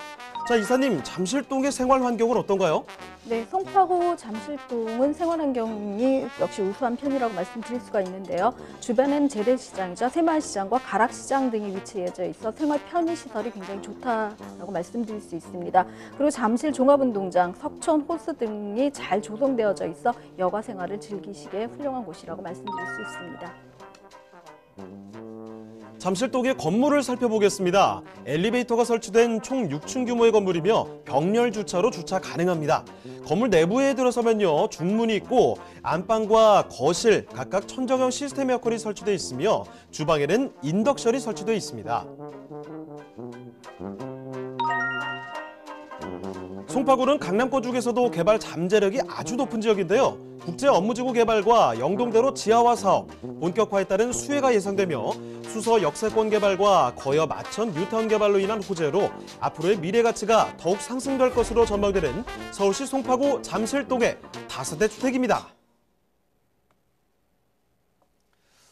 자, 이사님, 잠실동의 생활 환경은 어떤가요? 네, 송파구 잠실동은 생활 환경이 역시 우수한 편이라고 말씀드릴 수가 있는데요. 주변엔 재래시장이죠. 새마을시장과 가락시장 등이 위치해져 있어 생활 편의시설이 굉장히 좋다라고 말씀드릴 수 있습니다. 그리고 잠실 종합운동장, 석촌 호수 등이 잘 조성되어져 있어 여가 생활을 즐기시기에 훌륭한 곳이라고 말씀드릴 수 있습니다. 잠실동의 건물을 살펴보겠습니다. 엘리베이터가 설치된 총 6층 규모의 건물이며 병렬 주차로 주차 가능합니다. 건물 내부에 들어서면요, 중문이 있고 안방과 거실 각각 천정형 시스템 에어컨이 설치되어 있으며 주방에는 인덕션이 설치되어 있습니다. 송파구는 강남권 중에서도 개발 잠재력이 아주 높은 지역인데요. 국제 업무지구 개발과 영동대로 지하화 사업, 본격화에 따른 수혜가 예상되며 수서 역세권 개발과 거여 마천 뉴타운 개발로 인한 호재로 앞으로의 미래 가치가 더욱 상승될 것으로 전망되는 서울시 송파구 잠실동의 다세대 주택입니다.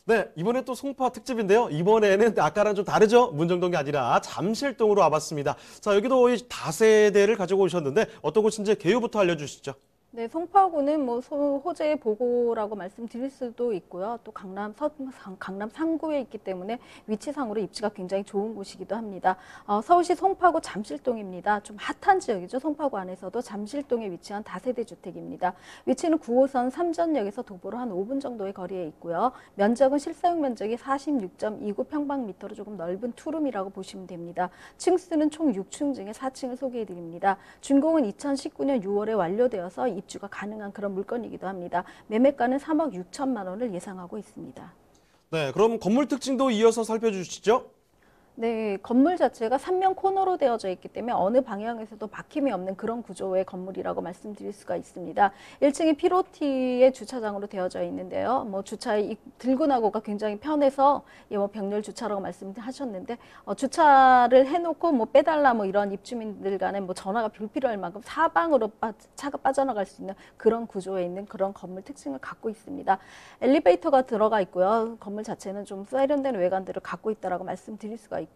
네, 이번에 또 송파 특집인데요. 이번에는 아까랑 좀 다르죠? 문정동이 아니라 잠실동으로 와봤습니다. 자, 여기도 이 다세대를 가지고 오셨는데 어떤 곳인지 개요부터 알려주시죠. 네, 송파구는 뭐 호재 보고라고 말씀드릴 수도 있고요. 또 강남 상구에 있기 때문에 위치상으로 입지가 굉장히 좋은 곳이기도 합니다. 서울시 송파구 잠실동입니다. 좀 핫한 지역이죠. 송파구 안에서도 잠실동에 위치한 다세대 주택입니다. 위치는 9호선 삼전역에서 도보로 한 5분 정도의 거리에 있고요. 면적은 실사용 면적이 46.29평방미터로 조금 넓은 투룸이라고 보시면 됩니다. 층수는 총 6층 중에 4층을 소개해드립니다. 준공은 2019년 6월에 완료되어서 입주가 가능한 그런 물건이기도 합니다. 매매가는 3억 6천만 원을 예상하고 있습니다. 네, 그럼 건물 특징도 이어서 살펴주시죠. 네, 건물 자체가 3면 코너로 되어져 있기 때문에 어느 방향에서도 막힘이 없는 그런 구조의 건물이라고 말씀드릴 수가 있습니다. 1층이 피로티의 주차장으로 되어져 있는데요. 뭐 주차에 들고 나고가 굉장히 편해서 뭐 병렬 주차라고 말씀하셨는데 주차를 해놓고 뭐 빼달라 뭐 이런 입주민들 간에 뭐 전화가 불필요할 만큼 사방으로 차가 빠져나갈 수 있는 그런 구조에 있는 그런 건물 특징을 갖고 있습니다. 엘리베이터가 들어가 있고요. 건물 자체는 좀 세련된 외관들을 갖고 있다라고 말씀드릴 수가 있고요.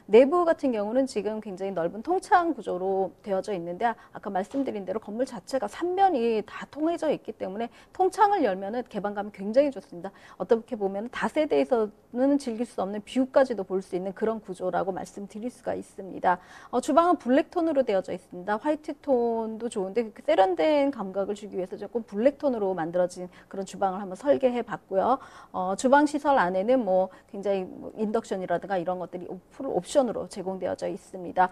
내부 같은 경우는 지금 굉장히 넓은 통창 구조로 되어져 있는데 아까 말씀드린 대로 건물 자체가 3면이 다 통해져 있기 때문에 통창을 열면은 개방감이 굉장히 좋습니다. 어떻게 보면 다세대에서는 즐길 수 없는 뷰까지도 볼 수 있는 그런 구조라고 말씀드릴 수가 있습니다. 주방은 블랙톤으로 되어져 있습니다. 화이트톤도 좋은데 세련된 감각을 주기 위해서 조금 블랙톤으로 만들어진 그런 주방을 한번 설계해 봤고요. 주방 시설 안에는 뭐 굉장히 인덕션이라든가 이런 것들이 풀 옵션으로 제공되어져 있습니다.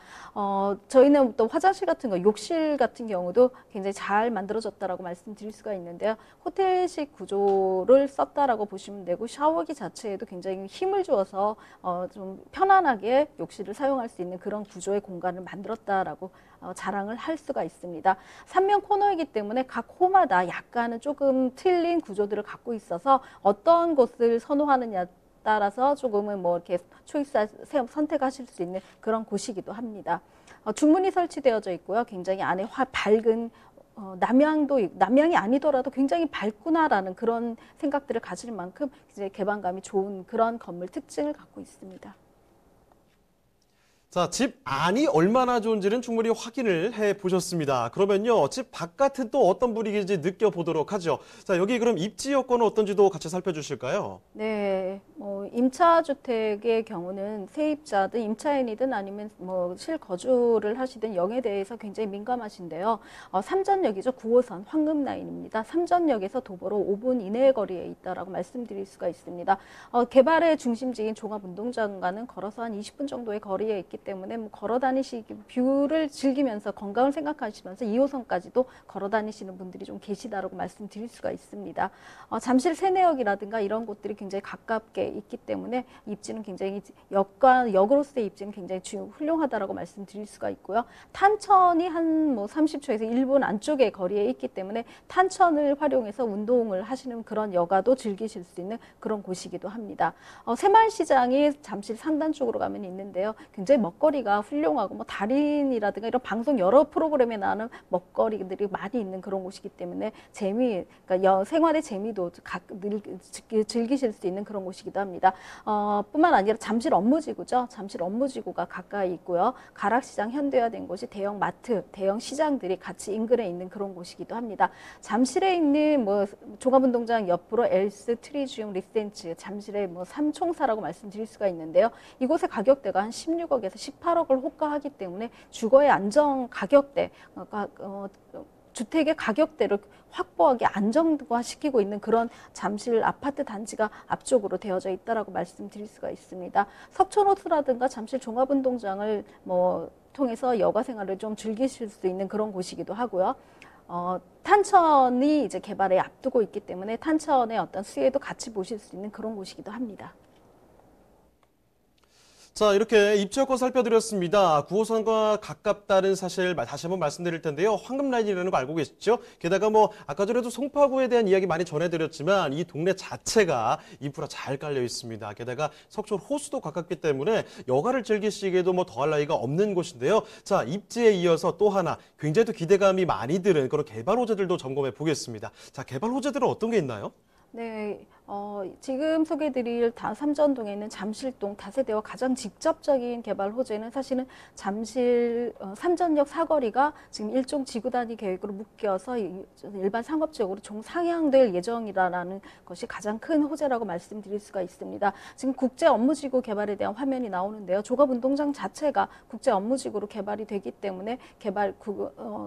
저희는 또 화장실 같은 거, 욕실 같은 경우도 굉장히 잘 만들어졌다라고 말씀드릴 수가 있는데요. 호텔식 구조를 썼다라고 보시면 되고 샤워기 자체에도 굉장히 힘을 주어서 좀 편안하게 욕실을 사용할 수 있는 그런 구조의 공간을 만들었다라고 자랑을 할 수가 있습니다. 3면 코너이기 때문에 각 호마다 약간은 조금 틀린 구조들을 갖고 있어서 어떤 곳을 선호하느냐 따라서 조금은 뭐 이렇게 선택하실 수 있는 그런 곳이기도 합니다. 중문이 설치되어져 있고요. 굉장히 안에 밝은 남향이 아니더라도 굉장히 밝구나라는 그런 생각들을 가질 만큼 이제 개방감이 좋은 그런 건물 특징을 갖고 있습니다. 자, 집 안이 얼마나 좋은지는 충분히 확인을 해보셨습니다. 그러면요, 집 바깥은 또 어떤 분위기인지 느껴보도록 하죠. 자, 여기 그럼 입지 여건은 어떤지도 같이 살펴주실까요? 네, 임차주택의 경우는 세입자든 임차인이든 아니면 뭐 실거주를 하시든 영에 대해서 굉장히 민감하신데요. 삼전역이죠. 9호선 황금라인입니다. 삼전역에서 도보로 5분 이내의 거리에 있다라고 말씀드릴 수가 있습니다. 개발의 중심지인 종합운동장과는 걸어서 한 20분 정도의 거리에 있기 때문에 뭐 걸어 다니시기 뷰를 즐기면서 건강을 생각하시면서 2호선까지도 걸어 다니시는 분들이 좀 계시다라고 말씀드릴 수가 있습니다. 잠실 세내역이라든가 이런 곳들이 굉장히 가깝게 있기 때문에 입지는 굉장히 역으로서의 입지는 굉장히 훌륭하다라고 말씀드릴 수가 있고요. 탄천이 한 뭐 30초에서 1분 안쪽의 거리에 있기 때문에 탄천을 활용해서 운동을 하시는 그런 여가도 즐기실 수 있는 그런 곳이기도 합니다. 새마을시장이 잠실 상단 쪽으로 가면 있는데요. 굉장히 먹거리가 훌륭하고 뭐 달인이라든가 이런 방송 여러 프로그램에 나오는 먹거리들이 많이 있는 그런 곳이기 때문에 그러니까 생활의 재미도 즐기실 수 있는 그런 곳이기도 합니다. 뿐만 아니라 잠실 업무지구죠. 잠실 업무지구가 가까이 있고요. 가락시장 현대화된 곳이 대형 마트, 대형 시장들이 같이 인근에 있는 그런 곳이기도 합니다. 잠실에 있는 뭐 종합운동장 옆으로 엘스, 트리지움, 리센츠, 잠실의 뭐 삼총사라고 말씀드릴 수가 있는데요. 이곳의 가격대가 한 16억에서 18억을 호가하기 때문에 주거의 안정 가격대, 주택의 가격대를 확보하게 안정화시키고 있는 그런 잠실 아파트 단지가 앞쪽으로 되어져 있다라고 말씀드릴 수가 있습니다. 석촌호수라든가 잠실 종합운동장을 뭐 통해서 여가 생활을 좀 즐기실 수 있는 그런 곳이기도 하고요. 탄천이 이제 개발에 앞두고 있기 때문에 탄천의 어떤 수혜도 같이 보실 수 있는 그런 곳이기도 합니다. 자, 이렇게 입지 여건 살펴드렸습니다. 9호선과 가깝다는 사실 다시 한번 말씀드릴 텐데요. 황금라인이라는 거 알고 계시죠? 게다가 아까 전에도 송파구에 대한 이야기 많이 전해드렸지만 이 동네 자체가 인프라 잘 깔려 있습니다. 게다가 석촌 호수도 가깝기 때문에 여가를 즐기시기에도 더할 나위가 없는 곳인데요. 자, 입지에 이어서 또 하나 굉장히 또 기대감이 많이 드는 그런 개발 호재들도 점검해 보겠습니다. 자, 개발 호재들은 어떤 게 있나요? 네, 지금 소개드릴 삼전동에 있는 잠실동 다세대와 가장 직접적인 개발 호재는 사실은 잠실 삼전역 사거리가 지금 일종 지구 단위 계획으로 묶여서 일반 상업지역으로 종상향될 예정이라는 것이 가장 큰 호재라고 말씀드릴 수가 있습니다. 지금 국제 업무지구 개발에 대한 화면이 나오는데요. 조갑운동장 자체가 국제 업무지구로 개발이 되기 때문에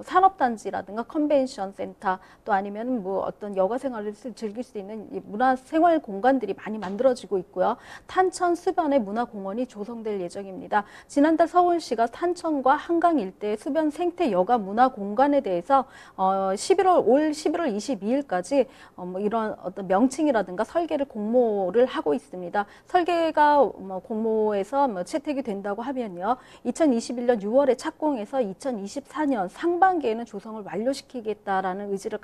산업단지라든가 컨벤션 센터 또 아니면 어떤 여가 생활을 즐길 수 있는 문화 생활 공간들이 많이 만들어지고 있고요. 탄천 수변의 문화공원이 조성될 예정입니다. 지난달 서울시가 탄천과 한강 일대의 수변 생태 여가 문화 공간에 대해서 올 11월 22일까지 이런 어떤 명칭이라든가 설계를 공모를 하고 있습니다. 설계가 공모에서 채택이 된다고 하면요. 2021년 6월에 착공해서 2024년 상반기에는 조성을 완료시키겠다라는 의지를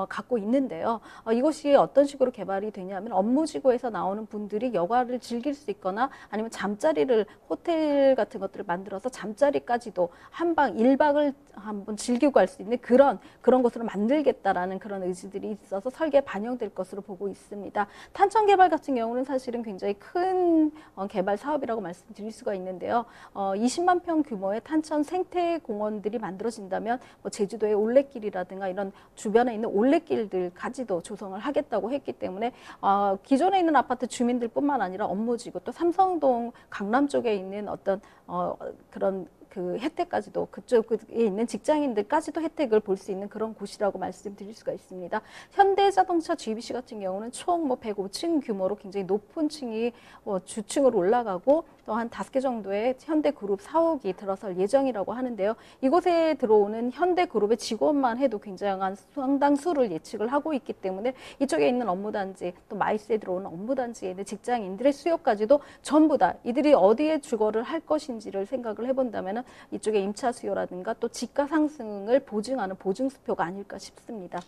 갖고 있는데요. 이것이 어떤 식으로 개발이 되냐면 업무지구에서 나오는 분들이 여가를 즐길 수 있거나 아니면 잠자리를 호텔 같은 것들을 만들어서 잠자리까지도 한방 1박을 한번 즐기고 갈 수 있는 그런 것으로 만들겠다라는 그런 의지들이 있어서 설계에 반영될 것으로 보고 있습니다. 탄천 개발 같은 경우는 사실은 굉장히 큰 개발 사업이라고 말씀드릴 수가 있는데요. 20만 평 규모의 탄천 생태 공원들이 만들어진다면 제주도의 올레길이라든가 이런 주변에 있는 올레길들까지도 조성을 하겠다고 했기 때문에 기존에 있는 아파트 주민들뿐만 아니라 업무지구 또 삼성동 강남 쪽에 있는 어떤 그런 그 혜택까지도 그쪽에 있는 직장인들까지도 혜택을 볼 수 있는 그런 곳이라고 말씀드릴 수가 있습니다. 현대자동차 GBC 같은 경우는 총 105층 규모로 굉장히 높은 층이 주층으로 올라가고 또 한 5개 정도의 현대그룹 사옥이 들어설 예정이라고 하는데요. 이곳에 들어오는 현대그룹의 직원만 해도 굉장한 상당수를 예측을 하고 있기 때문에 이쪽에 있는 업무단지 또 마이스에 들어오는 업무단지에 있는 직장인들의 수요까지도 전부 다 이들이 어디에 주거를 할 것인지를 생각을 해본다면 이쪽에 임차 수요라든가 또 지가 상승을 보증하는 보증수표가 아닐까 싶습니다.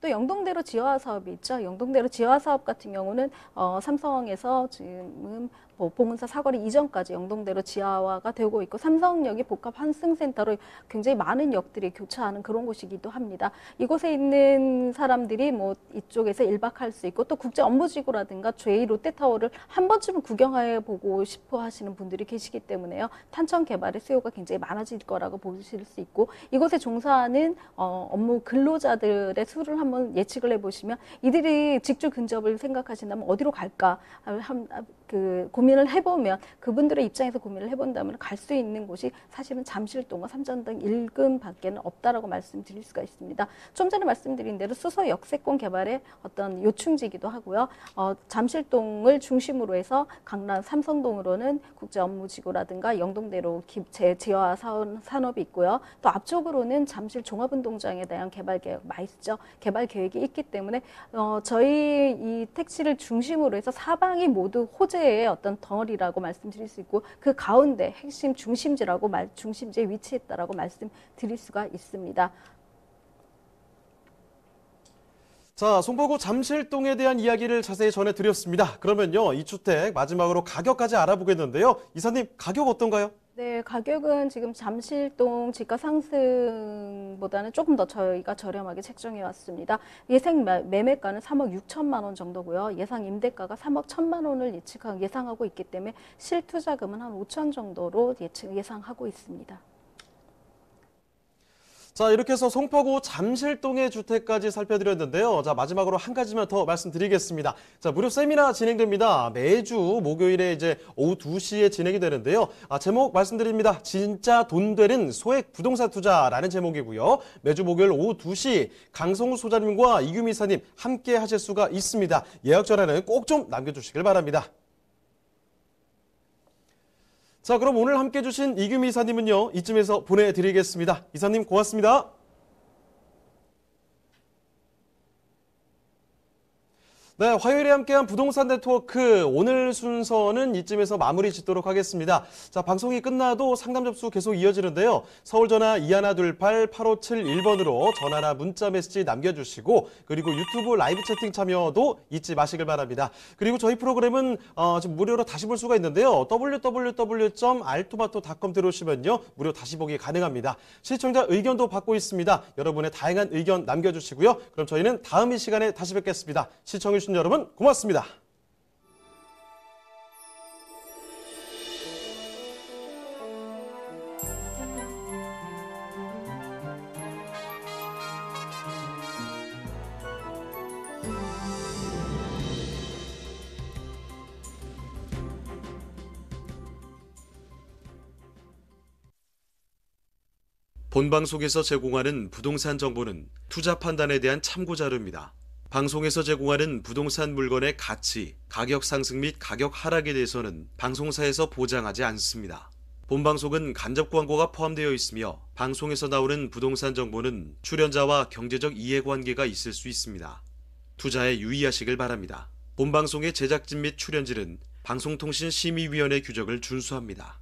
또 영동대로 지하화 사업이 있죠. 영동대로 지하화 사업 같은 경우는 삼성에서 지금 봉은사 사거리 이전까지 영동대로 지하화가 되고 있고 삼성역이 복합 환승센터로 굉장히 많은 역들이 교차하는 그런 곳이기도 합니다. 이곳에 있는 사람들이 이쪽에서 1박할 수 있고 또 국제 업무지구라든가 제2 롯데타워를 한 번쯤은 구경해 보고 싶어 하시는 분들이 계시기 때문에요. 탄천 개발의 수요가 굉장히 많아질 거라고 보실 수 있고 이곳에 종사하는 업무 근로자들의 수를 한번 예측을 해보시면 이들이 직주 근접을 생각하신다면 어디로 갈까 고민을 해보면 그분들의 입장에서 고민을 해본다면 갈 수 있는 곳이 사실은 잠실동과 삼전동 일근밖에는 없다라고 말씀드릴 수가 있습니다. 좀 전에 말씀드린 대로 수서 역세권 개발의 어떤 요충지이기도 하고요. 잠실동을 중심으로 해서 강남 삼성동으로는 국제업무지구라든가 영동대로 지하 산업이 있고요. 또 앞쪽으로는 잠실 종합운동장에 대한 개발 계획 마이스죠. 개발 계획이 있기 때문에 저희 이 택시를 중심으로 해서 사방이 모두 호재의 어떤 덩어리라고 말씀드릴 수 있고 그 가운데 핵심 중심지에 위치했다라고 말씀드릴 수가 있습니다. 자, 송파구 잠실동에 대한 이야기를 자세히 전해드렸습니다. 그러면요, 이 주택 마지막으로 가격까지 알아보겠는데요. 이사님, 가격 어떤가요? 네, 가격은 지금 잠실동 집가 상승보다는 조금 더 저희가 저렴하게 책정해 왔습니다. 예상 매매가는 3억 6천만 원 정도고요. 예상 임대가가 3억 1천만 원을 예상하고 있기 때문에 실투자금은 한 5천 정도로 예상하고 있습니다. 자, 이렇게 해서 송파구 잠실동의 주택까지 살펴드렸는데요. 자, 마지막으로 한 가지만 더 말씀드리겠습니다. 자, 무료 세미나 진행됩니다. 매주 목요일에 오후 2시에 진행이 되는데요. 제목 말씀드립니다. 진짜 돈 되는 소액 부동산 투자라는 제목이고요. 매주 목요일 오후 2시 강성우 소장님과 이규미 이사님 함께 하실 수가 있습니다. 예약 전화는 꼭 좀 남겨주시길 바랍니다. 자, 그럼 오늘 함께 해주신 이규미 이사님은요, 이쯤에서 보내드리겠습니다. 이사님 고맙습니다. 네, 화요일에 함께한 부동산 네트워크 오늘 순서는 이쯤에서 마무리 짓도록 하겠습니다. 자, 방송이 끝나도 상담 접수 계속 이어지는데요. 서울 전화 2128-8571번으로 전화나 문자 메시지 남겨주시고 그리고 유튜브 라이브 채팅 참여도 잊지 마시길 바랍니다. 그리고 저희 프로그램은 지금 무료로 다시 볼 수가 있는데요. www.altomato.com 들어오시면요. 무료 다시 보기 가능합니다. 시청자 의견도 받고 있습니다. 여러분의 다양한 의견 남겨주시고요. 그럼 저희는 다음 이 시간에 다시 뵙겠습니다. 시청해주신 여러분 고맙습니다. 본방송에서 제공하는 부동산 정보는 투자 판단에 대한 참고 자료입니다. 방송에서 제공하는 부동산 물건의 가치, 가격 상승 및 가격 하락에 대해서는 방송사에서 보장하지 않습니다. 본방송은 간접 광고가 포함되어 있으며 방송에서 나오는 부동산 정보는 출연자와 경제적 이해관계가 있을 수 있습니다. 투자에 유의하시길 바랍니다. 본방송의 제작진 및 출연진은 방송통신심의위원회 규정을 준수합니다.